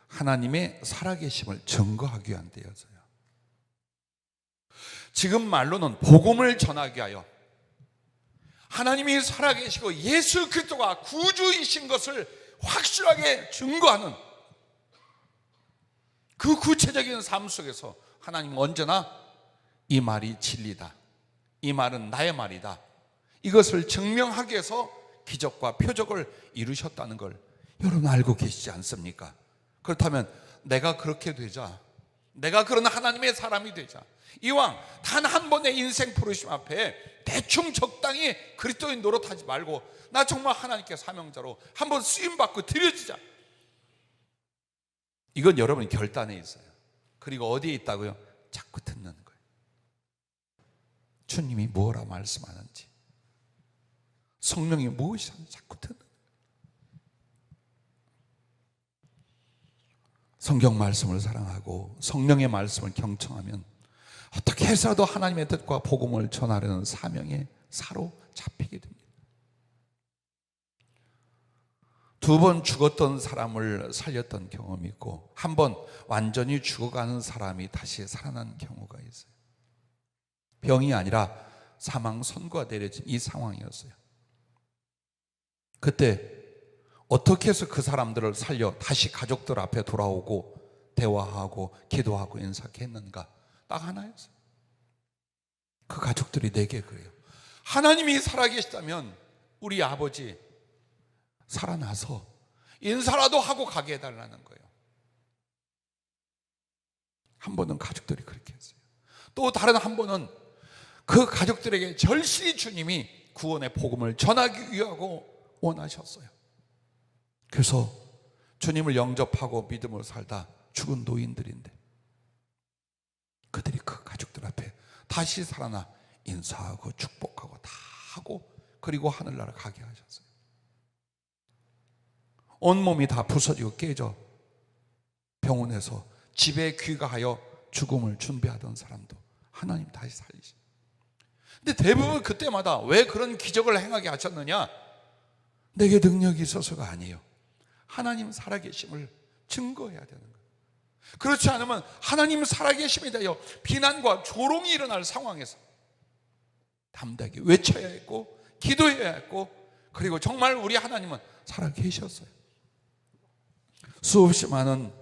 하나님의 살아계심을 증거하기 위한 데여서요. 지금 말로는 복음을 전하게 하여 하나님이 살아계시고 예수 그리스도가 구주이신 것을 확실하게 증거하는 그 구체적인 삶 속에서 하나님은 언제나 이 말이 진리다, 이 말은 나의 말이다, 이것을 증명하기 위해서 기적과 표적을 이루셨다는 걸 여러분 알고 계시지 않습니까? 그렇다면 내가 그렇게 되자, 내가 그런 하나님의 사람이 되자, 이왕 단 한 번의 인생 부르심 앞에 대충 적당히 그리스도인 노릇하지 말고 나 정말 하나님께 사명자로 한번 쓰임받고 드려지자, 이건 여러분 결단에 있어요. 그리고 어디에 있다고요? 자꾸 듣는 거예요. 주님이 뭐라 말씀하는지, 성령이 무엇이 하는지 자꾸 듣는 거예요. 성경 말씀을 사랑하고 성령의 말씀을 경청하면 어떻게 해서라도 하나님의 뜻과 복음을 전하려는 사명에 사로잡히게 됩니다. 2번 죽었던 사람을 살렸던 경험이 있고, 한 번 완전히 죽어가는 사람이 다시 살아난 경우가 있어요. 병이 아니라 사망 선고가 내려진 이 상황이었어요. 그때 어떻게 해서 그 사람들을 살려 다시 가족들 앞에 돌아오고 대화하고 기도하고 인사했는가? 딱 하나였어요. 그 가족들이 내게 그래요. 하나님이 살아계시다면 우리 아버지 살아나서 인사라도 하고 가게 해달라는 거예요. 한 번은 가족들이 그렇게 했어요. 또 다른 한 번은 그 가족들에게 절실히 주님이 구원의 복음을 전하기 위하고 원하셨어요. 그래서 주님을 영접하고 믿음으로 살다 죽은 노인들인데 그들이 그 가족들 앞에 다시 살아나 인사하고 축복하고 다 하고 그리고 하늘나라 가게 하셨어요. 온몸이 다 부서지고 깨져 병원에서 집에 귀가하여 죽음을 준비하던 사람도 하나님 다시 살리신. 근데 대부분 그때마다 왜 그런 기적을 행하게 하셨느냐? 내게 능력이 있어서가 아니에요. 하나님 살아계심을 증거해야 되는 거예요. 그렇지 않으면 하나님 살아계심에 대하여 비난과 조롱이 일어날 상황에서 담대하게 외쳐야 했고 기도해야 했고, 그리고 정말 우리 하나님은 살아계셨어요. 수없이 많은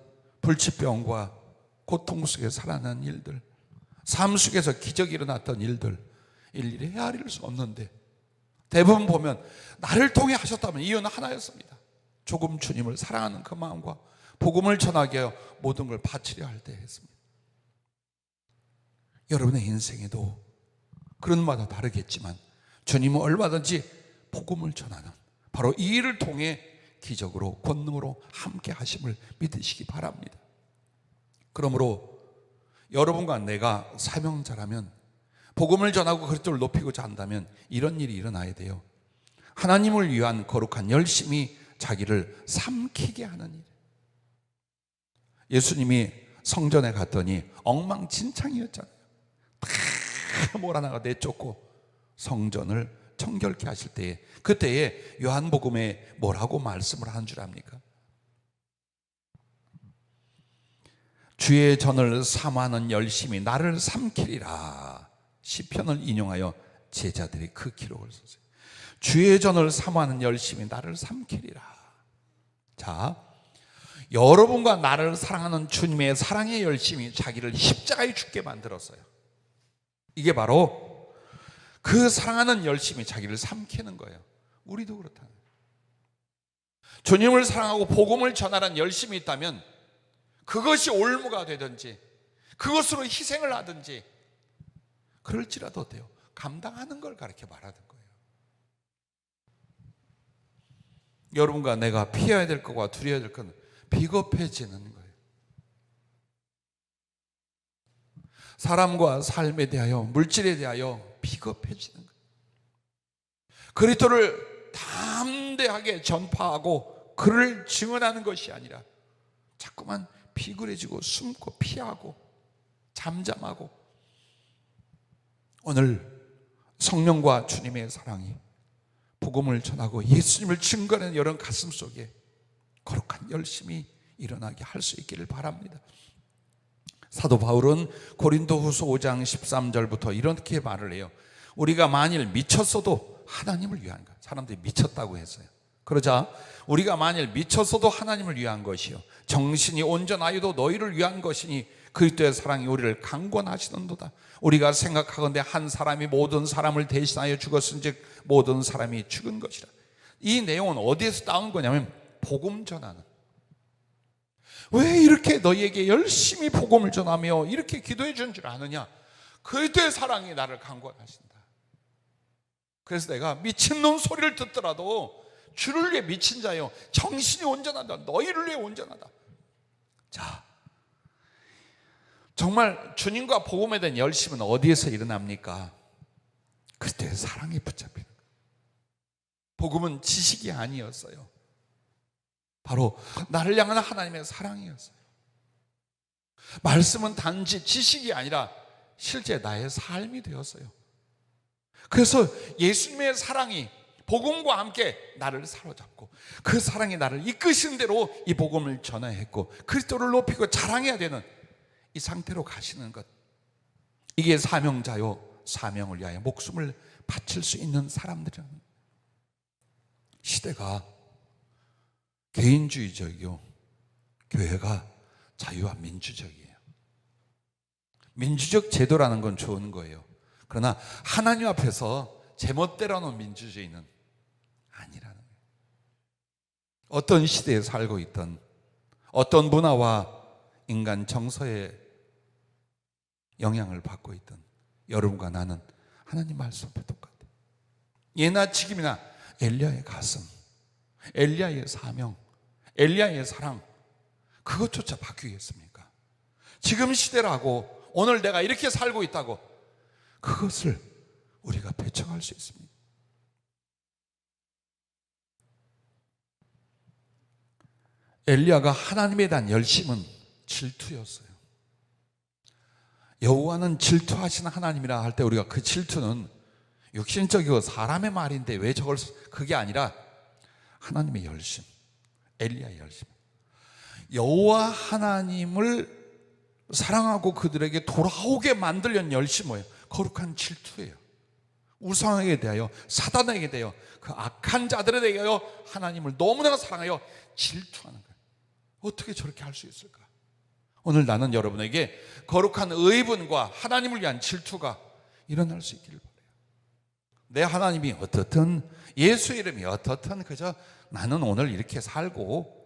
불치병과 고통 속에 살아난 일들, 삶 속에서 기적이 일어났던 일들 일일이 헤아릴 수 없는데 대부분 보면 나를 통해 하셨다면 이유는 하나였습니다. 조금 주님을 사랑하는 그 마음과 복음을 전하게 하여 모든 걸 바치려 할 때 했습니다. 여러분의 인생에도 그런 마다 다르겠지만 주님은 얼마든지 복음을 전하는 바로 이 일을 통해 기적으로 권능으로 함께 하심을 믿으시기 바랍니다. 그러므로 여러분과 내가 사명자라면, 복음을 전하고 그리스도를 높이고자 한다면 이런 일이 일어나야 돼요. 하나님을 위한 거룩한 열심이 자기를 삼키게 하는 일. 예수님이 성전에 갔더니 엉망진창이었잖아요. 다 몰아나가 내쫓고 성전을 청결케 하실 때에, 그때에 요한복음에 뭐라고 말씀을 하는 줄 압니까? 주의 전을 삼하는 열심이 나를 삼키리라. 시편을 인용하여 제자들이 그 기록을 썼어요. 주의 전을 삼하는 열심이 나를 삼키리라. 자, 여러분과 나를 사랑하는 주님의 사랑의 열심이 자기를 십자가에 죽게 만들었어요. 이게 바로 그 사랑하는 열심이 자기를 삼키는 거예요. 우리도 그렇다. 주님을 사랑하고 복음을 전하는 열심이 있다면 그것이 올무가 되든지 그것으로 희생을 하든지 그럴지라도 돼요. 감당하는 걸 가르쳐 말하는 거예요. 여러분과 내가 피해야 될 것과 두려워야 될 것은 비겁해지는 거예요. 사람과 삶에 대하여, 물질에 대하여 비겁해지는 거예요. 그리스도를 담대하게 전파하고 그를 증언하는 것이 아니라 자꾸만 비굴해지고 숨고 피하고 잠잠하고, 오늘 성령과 주님의 사랑이 복음을 전하고 예수님을 증거하는 여러분 가슴 속에 거룩한 열심이 일어나게 할 수 있기를 바랍니다. 사도 바울은 고린도후서 5장 13절부터 이렇게 말을 해요. 우리가 만일 미쳤어도 하나님을 위한 것. 사람들이 미쳤다고 했어요. 그러자 우리가 만일 미쳤어도 하나님을 위한 것이요 정신이 온전하여도 너희를 위한 것이니 그리스도의 사랑이 우리를 강권하시는도다. 우리가 생각하건대 한 사람이 모든 사람을 대신하여 죽었은즉 모든 사람이 죽은 것이라. 이 내용은 어디에서 따온 거냐면 복음 전하는, 왜 이렇게 너희에게 열심히 복음을 전하며 이렇게 기도해 준 줄 아느냐? 그리스도의 사랑이 나를 강권하신다. 그래서 내가 미친놈 소리를 듣더라도 주를 위해 미친 자요 정신이 온전하다. 너희를 위해 온전하다. 자, 정말 주님과 복음에 대한 열심은 어디에서 일어납니까? 그리스도의 사랑에 붙잡히는 거예요. 복음은 지식이 아니었어요. 바로 나를 향한 하나님의 사랑이었어요. 말씀은 단지 지식이 아니라 실제 나의 삶이 되었어요. 그래서 예수님의 사랑이 복음과 함께 나를 사로잡고 그 사랑이 나를 이끄신 대로 이 복음을 전해야 했고 그리스도를 높이고 자랑해야 되는 이 상태로 가시는 것, 이게 사명자요 사명을 위하여 목숨을 바칠 수 있는 사람들이라는. 시대가 개인주의적이요 교회가 자유와 민주적이에요. 민주적 제도라는 건 좋은 거예요. 그러나 하나님 앞에서 제멋대로 하는 민주주의는 아니라는 거예요. 어떤 시대에 살고 있던 어떤 문화와 인간 정서에 영향을 받고 있던 여러분과 나는 하나님 말씀 앞에 똑같아요. 예나 지금이나 엘리야의 가슴, 엘리야의 사명, 엘리야의 사랑, 그것조차 바뀌겠습니까? 지금 시대라고 오늘 내가 이렇게 살고 있다고 그것을 우리가 배척할 수 있습니다. 엘리야가 하나님에 대한 열심은 질투였어요. 여호와는 질투하시는 하나님이라 할 때 우리가 그 질투는 육신적이고 사람의 말인데 왜 저걸, 그게 아니라 하나님의 열심, 엘리야의 열심. 여호와 하나님을 사랑하고 그들에게 돌아오게 만들려는 열심 뭐예요? 거룩한 질투예요. 우상에게 대하여, 사단에게 대하여, 그 악한 자들에 대하여 하나님을 너무나 사랑하여 질투하는 거예요. 어떻게 저렇게 할 수 있을까? 오늘 나는 여러분에게 거룩한 의분과 하나님을 위한 질투가 일어날 수 있기를 바라요. 내 하나님이 어떻든, 예수 이름이 어떻든, 그저 나는 오늘 이렇게 살고,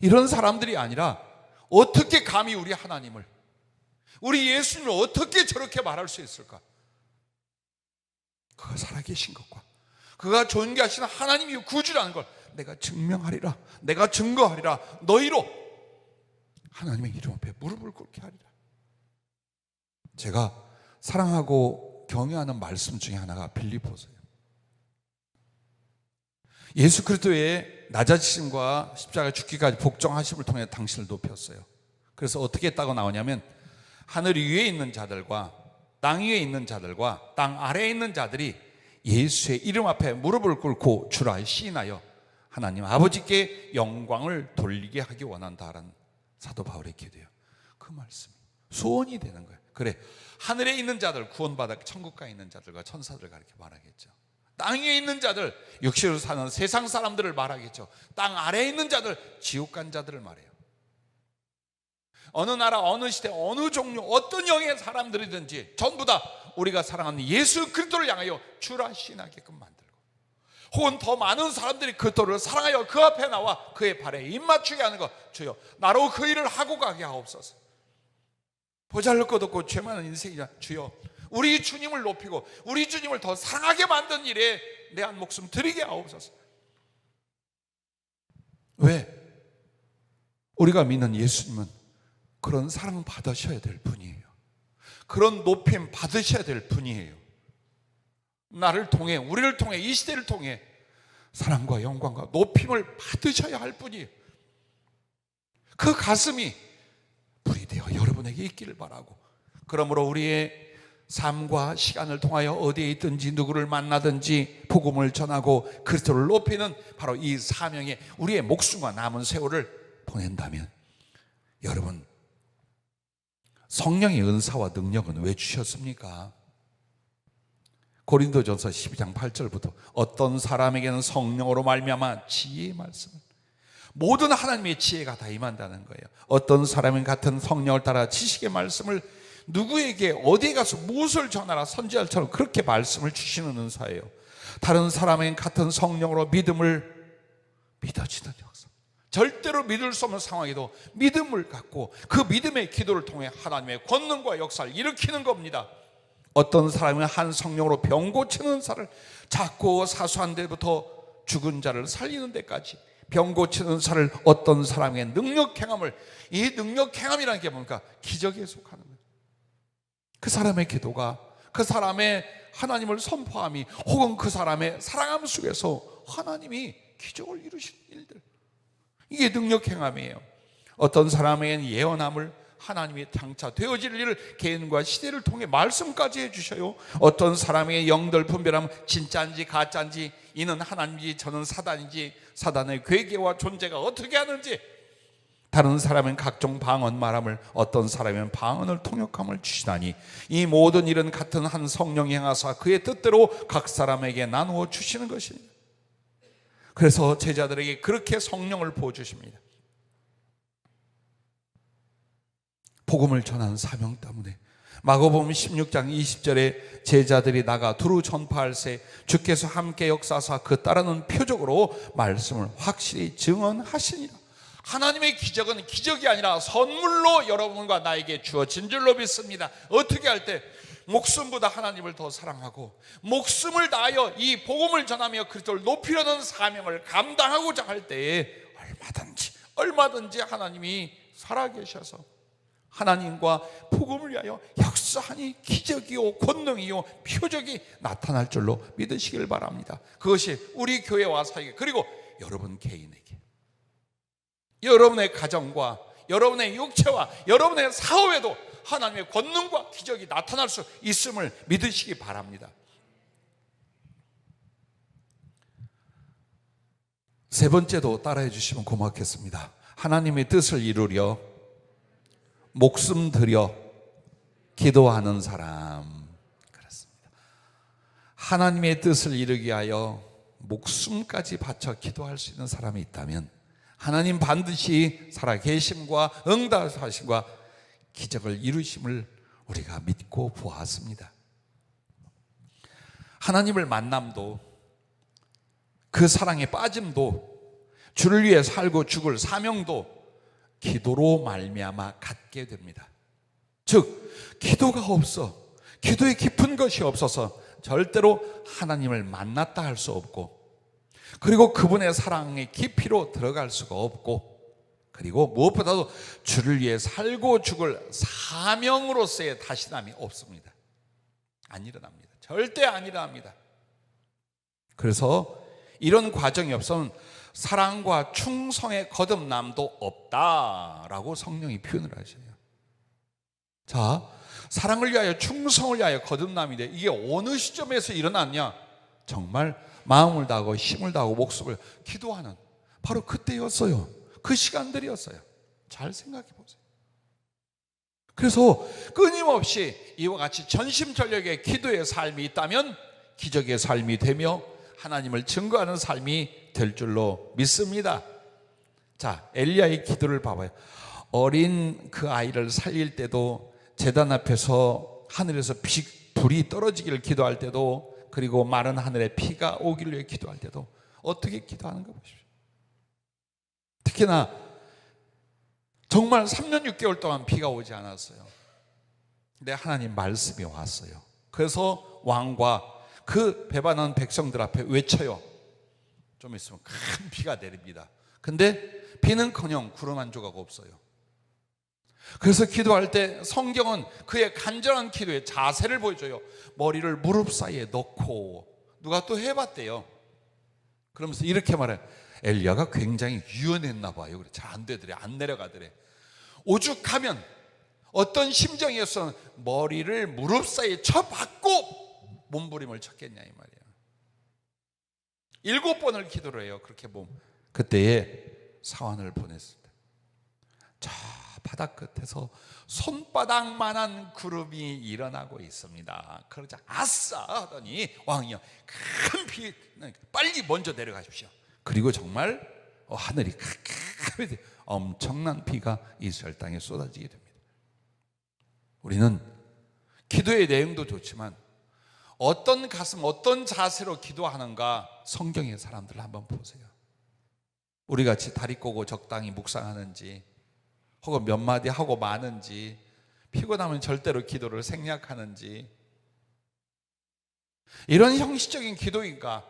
이런 사람들이 아니라 어떻게 감히 우리 하나님을, 우리 예수님을 어떻게 저렇게 말할 수 있을까? 그가 살아계신 것과 그가 존귀하시는 하나님이 구주라는 걸 내가 증명하리라, 내가 증거하리라. 너희로 하나님의 이름 앞에 무릎을 꿇게 하리라. 제가 사랑하고 경외하는 말씀 중에 하나가 빌립보서예요. 예수 그리스도의 낮아지심과 십자가 죽기까지 복종하심을 통해 당신을 높였어요. 그래서 어떻게 했다고 나오냐면, 하늘 위에 있는 자들과 땅 위에 있는 자들과 땅 아래에 있는 자들이 예수의 이름 앞에 무릎을 꿇고 주라 시인하여 하나님 아버지께 영광을 돌리게 하기 원한다라는 사도 바울의 기도예요. 그 말씀이 소원이 되는 거예요. 그래, 하늘에 있는 자들, 구원받아 천국가에 있는 자들과 천사들과 이렇게 말하겠죠. 땅 위에 있는 자들, 육신으로 사는 세상 사람들을 말하겠죠. 땅 아래에 있는 자들, 지옥 간 자들을 말해요. 어느 나라, 어느 시대, 어느 종류, 어떤 영의 사람들이든지 전부 다 우리가 사랑하는 예수 그리스도를 향하여 주라 시인하게끔 만들고, 혹은 더 많은 사람들이 그리스도를 사랑하여 그 앞에 나와 그의 발에 입맞추게 하는 것, 주여 나로 그 일을 하고 가게 하옵소서. 보잘것 없고 죄 많은 인생이자 주여 우리 주님을 높이고 우리 주님을 더 사랑하게 만든 일에 내 한 목숨 드리게 하옵소서. 왜? 우리가 믿는 예수님은 그런 사랑 받으셔야 될 분이에요. 그런 높임 받으셔야 될 분이에요. 나를 통해, 우리를 통해, 이 시대를 통해 사랑과 영광과 높임을 받으셔야 할 분이에요. 그 가슴이 불이 되어 여러분에게 있기를 바라고, 그러므로 우리의 삶과 시간을 통하여 어디에 있든지 누구를 만나든지 복음을 전하고 그리스도를 높이는 바로 이 사명에 우리의 목숨과 남은 세월을 보낸다면, 여러분, 성령의 은사와 능력은 왜 주셨습니까? 고린도전서 12장 8절부터 어떤 사람에게는 성령으로 말미암아 지혜의 말씀을, 모든 하나님의 지혜가 다 임한다는 거예요. 어떤 사람은 같은 성령을 따라 지식의 말씀을 누구에게 어디에 가서 무엇을 전하라 선지자처럼 그렇게 말씀을 주시는 은사예요. 다른 사람은 같은 성령으로 믿음을 믿어지는 역사, 절대로 믿을 수 없는 상황에도 믿음을 갖고 그 믿음의 기도를 통해 하나님의 권능과 역사를 일으키는 겁니다. 어떤 사람은 한 성령으로 병 고치는 은사를, 작고 사소한 데부터 죽은 자를 살리는 데까지 병 고치는 은사를, 어떤 사람의 능력 행함을, 이 능력 행함이라는 게 뭡니까? 기적에 속하는 거예요. 그 사람의 기도가, 그 사람의 하나님을 선포함이, 혹은 그 사람의 사랑함 속에서 하나님이 기적을 이루시는 일들, 이게 능력 행함이에요. 어떤 사람에게는 예언함을, 하나님이 장차 되어질 일을 개인과 시대를 통해 말씀까지 해주셔요. 어떤 사람에게 영들 분별하면 진짜인지 가짜인지, 이는 하나님인지 저는 사단인지, 사단의 괴계와 존재가 어떻게 하는지, 다른 사람은 각종 방언 말함을, 어떤 사람은 방언을 통역함을 주시다니, 이 모든 일은 같은 한 성령이 행하사 그의 뜻대로 각 사람에게 나누어 주시는 것입니다. 그래서 제자들에게 그렇게 성령을 부어주십니다. 복음을 전하는 사명 때문에 마가복음 16장 20절에 제자들이 나가 두루 전파할새 주께서 함께 역사하사 그 따르는 표적으로 말씀을 확실히 증언하시니라. 하나님의 기적은 기적이 아니라 선물로 여러분과 나에게 주어진 줄로 믿습니다. 어떻게 할 때? 목숨보다 하나님을 더 사랑하고 목숨을 다하여 이 복음을 전하며 그리스도를 높이려는 사명을 감당하고자 할 때에 얼마든지 하나님이 살아계셔서 하나님과 복음을 위하여 역사하니 기적이요 권능이요 표적이 나타날 줄로 믿으시길 바랍니다. 그것이 우리 교회와 사역에, 그리고 여러분 개인에게, 여러분의 가정과 여러분의 육체와 여러분의 사업에도 하나님의 권능과 기적이 나타날 수 있음을 믿으시기 바랍니다. 세 번째도 따라해 주시면 고맙겠습니다. 하나님의 뜻을 이루려 목숨 들여 기도하는 사람. 그렇습니다. 하나님의 뜻을 이루기 위하여 목숨까지 바쳐 기도할 수 있는 사람이 있다면 하나님 반드시 살아계심과 응답하심과 기적을 이루심을 우리가 믿고 보았습니다. 하나님을 만남도 그 사랑에 빠짐도 주를 위해 살고 죽을 사명도 기도로 말미암아 갖게 됩니다. 즉 기도가 없어, 기도에 깊은 것이 없어서 절대로 하나님을 만났다 할 수 없고, 그리고 그분의 사랑의 깊이로 들어갈 수가 없고, 그리고 무엇보다도 주를 위해 살고 죽을 사명으로서의 다시남이 없습니다. 안 일어납니다. 절대 안 일어납니다. 그래서 이런 과정이 없으면 사랑과 충성의 거듭남도 없다라고 성령이 표현을 하셔요. 자, 사랑을 위하여 충성을 위하여 거듭남인데 이게 어느 시점에서 일어났냐? 정말 마음을 다하고 힘을 다하고 목숨을 기도하는 바로 그때였어요. 그 시간들이었어요. 잘 생각해 보세요. 그래서 끊임없이 이와 같이 전심전력의 기도의 삶이 있다면 기적의 삶이 되며 하나님을 증거하는 삶이 될 줄로 믿습니다. 자, 엘리야의 기도를 봐봐요. 어린 그 아이를 살릴 때도, 제단 앞에서 하늘에서 불이 떨어지기를 기도할 때도, 그리고 마른 하늘에 피가 오기를 위해 기도할 때도 어떻게 기도하는가 보십시오. 특히나 정말 3년 6개월 동안 비가 오지 않았어요. 근데 하나님 말씀이 왔어요. 그래서 왕과 그 배반한 백성들 앞에 외쳐요. 좀 있으면 큰 비가 내립니다. 근데 비는커녕 구름 한 조각 없어요. 그래서 기도할 때 성경은 그의 간절한 기도의 자세를 보여줘요. 머리를 무릎 사이에 넣고, 누가 또 해봤대요. 그러면서 이렇게 말해요. 엘리야가 굉장히 유연했나 봐요. 잘 안 되더래, 안 내려가더래. 오죽하면 어떤 심정이었으면 머리를 무릎 사이에 쳐박고 몸부림을 쳤겠냐 이 말이에요. 7번을 기도를 해요. 그렇게 보면 그때에 사환을 보냈습니다. 저 바닥 끝에서 손바닥만한 구름이 일어나고 있습니다. 그러자 아싸 하더니 왕이요, 큰 비 빨리 먼저 내려가십시오. 그리고 정말 하늘이 캄캄해서 엄청난 비가 이스라엘 땅에 쏟아지게 됩니다. 우리는 기도의 내용도 좋지만 어떤 가슴, 어떤 자세로 기도하는가 성경의 사람들 한번 보세요. 우리 같이 다리 꼬고 적당히 묵상하는지, 혹은 몇 마디 하고 마는지, 피곤하면 절대로 기도를 생략하는지, 이런 형식적인 기도인가?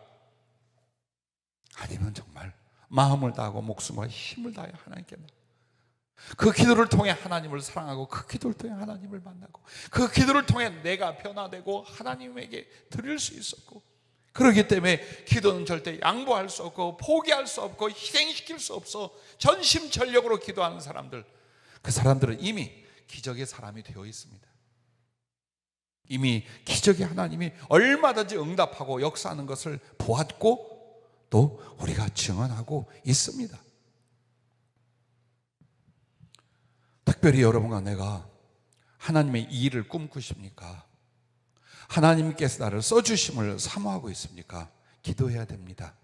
아니면 정말 마음을 다하고 목숨과 힘을 다해 하나님께, 그 기도를 통해 하나님을 사랑하고 그 기도를 통해 하나님을 만나고 그 기도를 통해 내가 변화되고 하나님에게 드릴 수 있었고, 그렇기 때문에 기도는 절대 양보할 수 없고 포기할 수 없고 희생시킬 수 없어 전심전력으로 기도하는 사람들, 그 사람들은 이미 기적의 사람이 되어 있습니다. 이미 기적의 하나님이 얼마든지 응답하고 역사하는 것을 보았고 또 우리가 증언하고 있습니다. 특별히 여러분과 내가 하나님의 이 일을 꿈꾸십니까? 하나님께서 나를 써주심을 사모하고 있습니까? 기도해야 됩니다.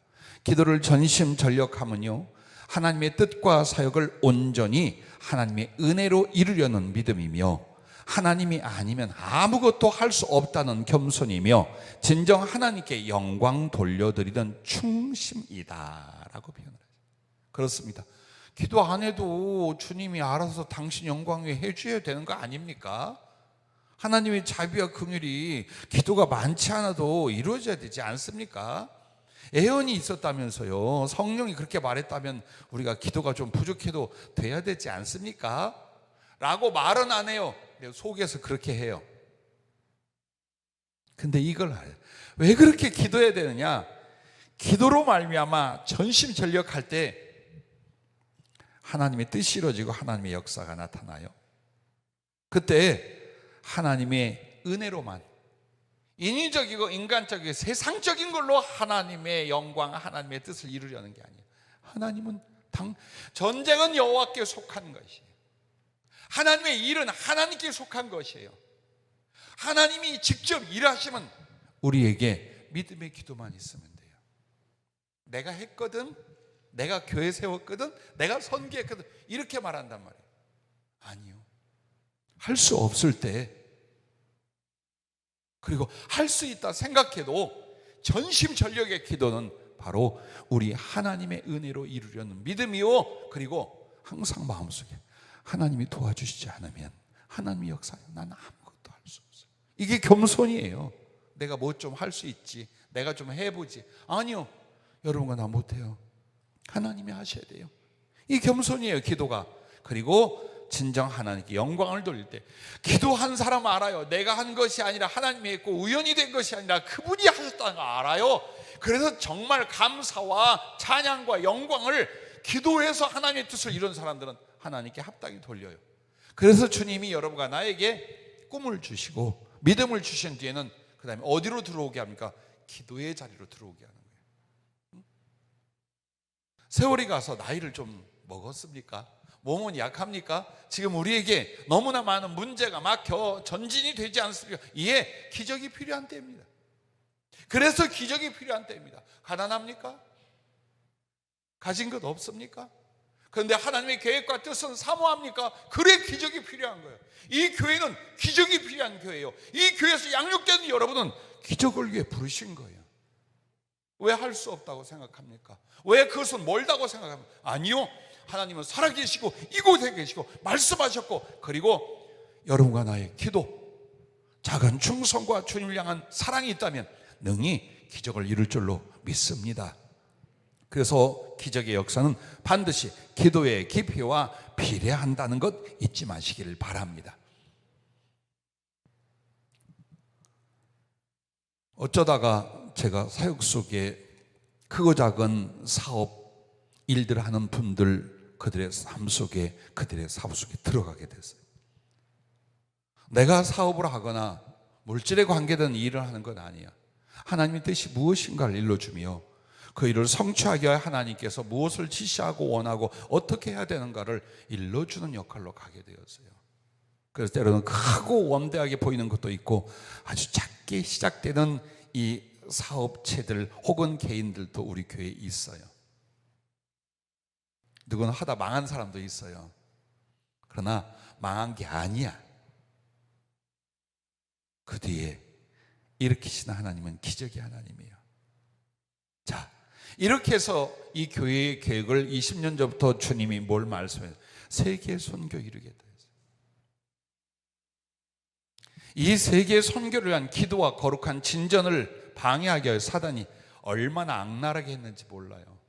기도를 전심전력하면요, 하나님의 뜻과 사역을 온전히 하나님의 은혜로 이루려는 믿음이며 하나님이 아니면 아무것도 할 수 없다는 겸손이며 진정 하나님께 영광 돌려드리던 충심이다라고 표현을 하죠. 그렇습니다. 기도 안 해도 주님이 알아서 당신 영광 위에 해줘야 되는 거 아닙니까? 하나님의 자비와 긍휼이 기도가 많지 않아도 이루어져야 되지 않습니까? 애언이 있었다면서요. 성령이 그렇게 말했다면 우리가 기도가 좀 부족해도 돼야 되지 않습니까? 라고 말은 안 해요. 속에서 그렇게 해요. 근데 이걸 알아요. 왜 그렇게 기도해야 되느냐? 기도로 말미암아 전심전력할 때 하나님의 뜻이 이루어지고 하나님의 역사가 나타나요. 그때 하나님의 은혜로만, 인위적이고 인간적이고 세상적인 걸로 하나님의 영광, 하나님의 뜻을 이루려는 게 아니에요. 하나님은 전쟁은 여호와께 속한 것이에요. 하나님의 일은 하나님께 속한 것이에요. 하나님이 직접 일하시면 우리에게 믿음의 기도만 있으면 돼요. 내가 했거든, 내가 교회 세웠거든, 내가 선교했거든, 이렇게 말한단 말이에요. 아니요. 할 수 없을 때, 그리고 할 수 있다 생각해도 전심전력의 기도는 바로 우리 하나님의 은혜로 이루려는 믿음이요, 그리고 항상 마음속에 하나님이 도와주시지 않으면 하나님의 역사에 나는 아무것도 할 수 없어요. 이게 겸손이에요. 내가 뭐 좀 할 수 있지, 내가 좀 해보지. 아니요, 여러분과 나 못해요. 하나님이 하셔야 돼요. 이 겸손이에요, 기도가. 그리고 진정 하나님께 영광을 돌릴 때, 기도한 사람 알아요. 내가 한 것이 아니라 하나님이 했고 우연히 된 것이 아니라 그분이 하셨다는 거 알아요. 그래서 정말 감사와 찬양과 영광을 기도해서 하나님의 뜻을 이룬 사람들은 하나님께 합당히 돌려요. 그래서 주님이 여러분과 나에게 꿈을 주시고 믿음을 주신 뒤에는 그 다음에 어디로 들어오게 합니까? 기도의 자리로 들어오게 하는 거예요. 세월이 가서 나이를 좀 먹었습니까? 몸은 약합니까? 지금 우리에게 너무나 많은 문제가 막 전진이 되지 않습니까? 이에 기적이 필요한 때입니다. 그래서 기적이 필요한 때입니다. 가난합니까? 가진 것 없습니까? 그런데 하나님의 계획과 뜻은 사모합니까? 그래, 기적이 필요한 거예요. 이 교회는 기적이 필요한 교회예요. 이 교회에서 양육되는 여러분은 기적을 위해 부르신 거예요. 왜 할 수 없다고 생각합니까? 왜 그것은 멀다고 생각합니까? 아니요, 하나님은 살아계시고 이곳에 계시고 말씀하셨고, 그리고 여러분과 나의 기도, 작은 충성과 주님을 향한 사랑이 있다면 능히 기적을 이룰 줄로 믿습니다. 그래서 기적의 역사는 반드시 기도의 깊이와 비례한다는 것 잊지 마시기를 바랍니다. 어쩌다가 제가 사역 속에 크고 작은 사업 일들을 하는 분들, 그들의 삶 속에, 그들의 사업 속에 들어가게 됐어요. 내가 사업을 하거나 물질에 관계된 일을 하는 건 아니야. 하나님의 뜻이 무엇인가를 일러주며 그 일을 성취하기 위해 하나님께서 무엇을 지시하고 원하고 어떻게 해야 되는가를 일러주는 역할로 가게 되었어요. 그래서 때로는 크고 원대하게 보이는 것도 있고 아주 작게 시작되는 이 사업체들 혹은 개인들도 우리 교회에 있어요. 누구는 하다 망한 사람도 있어요. 그러나 망한 게 아니야. 그 뒤에 일으키시는 하나님은 기적의 하나님이에요. 자, 이렇게 해서 이 교회의 계획을 20년 전부터 주님이 뭘 말씀해요? 세계 선교 이루겠다 했어요. 이 세계 선교를 위한 기도와 거룩한 진전을 방해하기 위해 사단이 얼마나 악랄하게 했는지 몰라요.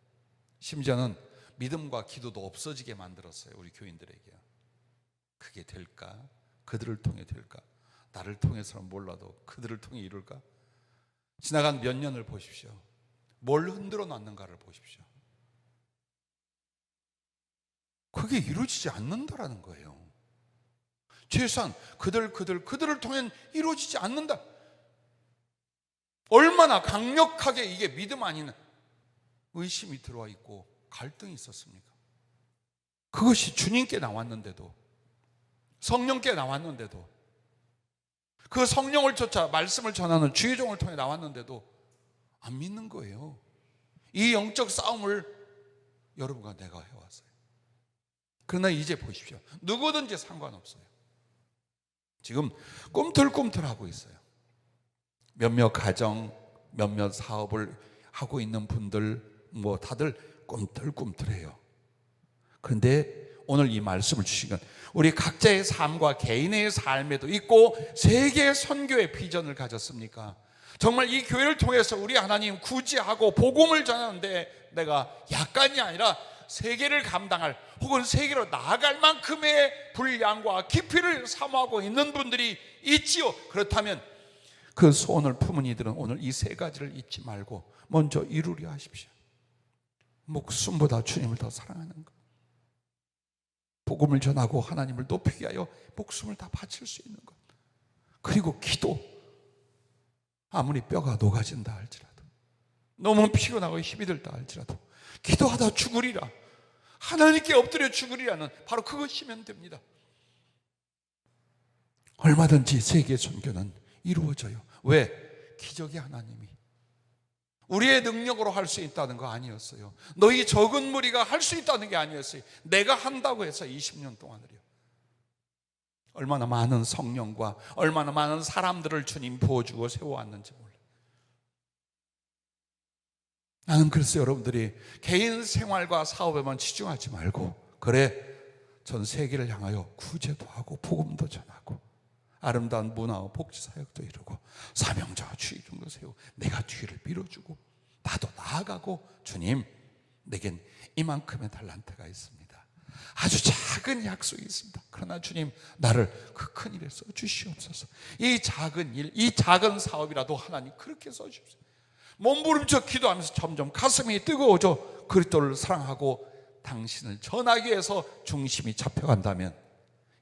심지어는 믿음과 기도도 없어지게 만들었어요, 우리 교인들에게요. 그게 될까? 그들을 통해 될까? 나를 통해서는 몰라도 그들을 통해 이룰까? 지나간 몇 년을 보십시오. 뭘 흔들어 놨는가를 보십시오. 그게 이루어지지 않는다라는 거예요. 최소한 그들을 통해 이루어지지 않는다. 얼마나 강력하게 이게 믿음 아닌 의심이 들어와 있고 갈등이 있었습니까? 그것이 주님께 나왔는데도, 성령께 나왔는데도, 그 성령을 쫓아 말씀을 전하는 주의 종을 통해 나왔는데도 안 믿는 거예요. 이 영적 싸움을 여러분과 내가 해왔어요. 그러나 이제 보십시오. 누구든지 상관없어요. 지금 꿈틀꿈틀하고 있어요. 몇몇 가정, 몇몇 사업을 하고 있는 분들 뭐 다들 꿈틀꿈틀해요. 그런데 오늘 이 말씀을 주신 건 우리 각자의 삶과 개인의 삶에도 있고 세계 선교의 비전을 가졌습니까? 정말 이 교회를 통해서 우리 하나님 구제하고 복음을 전하는데 내가 약간이 아니라 세계를 감당할 혹은 세계로 나아갈 만큼의 분량과 깊이를 사모하고 있는 분들이 있지요. 그렇다면 그 소원을 품은 이들은 오늘 이 세 가지를 잊지 말고 먼저 이루려 하십시오. 목숨보다 주님을 더 사랑하는 것, 복음을 전하고 하나님을 높이기 위하여 목숨을 다 바칠 수 있는 것, 그리고 기도. 아무리 뼈가 녹아진다 할지라도, 너무 피곤하고 힘이 들다 할지라도 기도하다 죽으리라, 하나님께 엎드려 죽으리라는 바로 그것이면 됩니다. 얼마든지 세계 선교는 이루어져요. 왜? 기적의 하나님이 우리의 능력으로 할 수 있다는 거 아니었어요. 너희 적은 무리가 할 수 있다는 게 아니었어요. 내가 한다고 해서 20년 동안을요. 얼마나 많은 성령과 얼마나 많은 사람들을 주님 부어주고 세워왔는지 몰라요. 나는 그래서 여러분들이 개인 생활과 사업에만 치중하지 말고, 그래 전 세계를 향하여 구제도 하고 복음도 전하고 아름다운 문화와 복지 사역도 이루고 사명자와 주의종도 세우고 내가 뒤를 밀어주고 나도 나아가고, 주님 내겐 이만큼의 달란트가 있습니다. 아주 작은 약속이 있습니다. 그러나 주님 나를 그 큰 일에 써주시옵소서. 이 작은 일, 이 작은 사업이라도 하나님 그렇게 써주십시오. 몸부림쳐 기도하면서 점점 가슴이 뜨거워져 그리스도를 사랑하고 당신을 전하기 위해서 중심이 잡혀간다면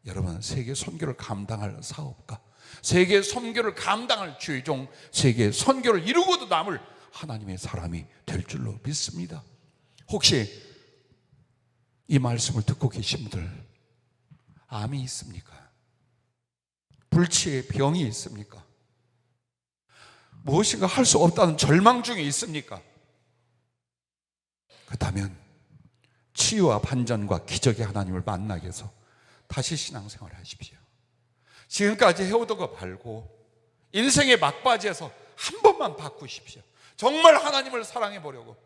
여러분 세계 선교를 감당할 사업가, 세계 선교를 감당할 주의종, 세계 선교를 이루고도 남을 하나님의 사람이 될 줄로 믿습니다. 혹시 이 말씀을 듣고 계신 분들 암이 있습니까? 불치의 병이 있습니까? 무엇인가 할 수 없다는 절망 중에 있습니까? 그렇다면 치유와 반전과 기적의 하나님을 만나기 위해서 다시 신앙생활을 하십시오. 지금까지 해오던 거 말고 인생의 막바지에서 한 번만 바꾸십시오. 정말 하나님을 사랑해 보려고,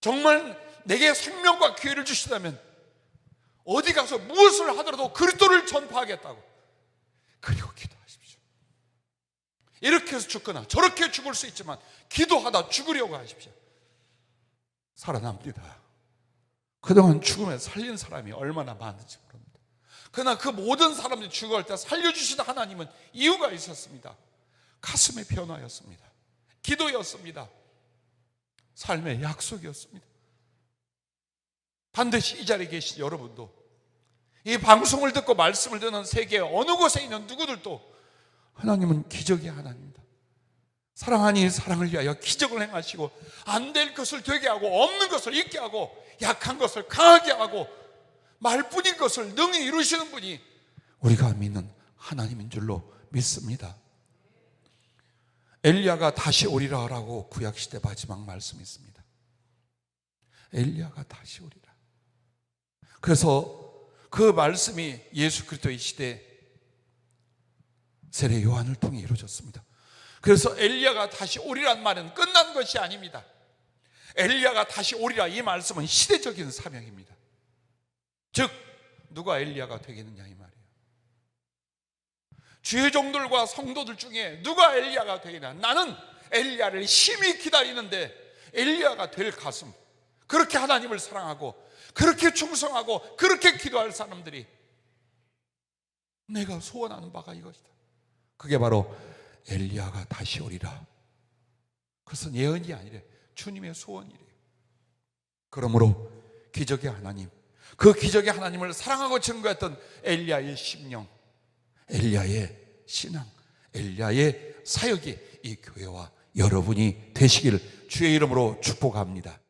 정말 내게 생명과 기회를 주시다면 어디 가서 무엇을 하더라도 그리스도를 전파하겠다고, 그리고 기도하십시오. 이렇게 해서 죽거나 저렇게 죽을 수 있지만 기도하다 죽으려고 하십시오. 살아납니다. 그동안 죽음에 살린 사람이 얼마나 많은지 모릅니다. 그러나 그 모든 사람들이 죽어갈 때 살려주시는 하나님은 이유가 있었습니다. 가슴의 변화였습니다. 기도였습니다. 삶의 약속이었습니다. 반드시 이 자리에 계신 여러분도, 이 방송을 듣고 말씀을 듣는 세계 어느 곳에 있는 누구들도 하나님은 기적의 하나님입니다. 사랑하니 사랑을 위하여 기적을 행하시고 안 될 것을 되게 하고 없는 것을 있게 하고 약한 것을 강하게 하고 말뿐인 것을 능히 이루시는 분이 우리가 믿는 하나님인 줄로 믿습니다. 엘리야가 다시 오리라라고 구약시대 마지막 말씀이 있습니다. 엘리야가 다시 오리라. 그래서 그 말씀이 예수 그리스도의 시대 세례 요한을 통해 이루어졌습니다. 그래서 엘리야가 다시 오리란 말은 끝난 것이 아닙니다. 엘리야가 다시 오리라, 이 말씀은 시대적인 사명입니다. 즉 누가 엘리야가 되겠느냐 이 말이에요. 주의 종들과 성도들 중에 누가 엘리야가 되겠냐. 나는 엘리야를 심히 기다리는데 엘리야가 될 가슴, 그렇게 하나님을 사랑하고 그렇게 충성하고 그렇게 기도할 사람들이 내가 소원하는 바가 이것이다. 그게 바로 엘리야가 다시 오리라. 그것은 예언이 아니래, 주님의 소원이래요. 그러므로 기적의 하나님, 그 기적의 하나님을 사랑하고 증거했던 엘리야의 심령, 엘리야의 신앙, 엘리야의 사역이 이 교회와 여러분이 되시기를 주의 이름으로 축복합니다.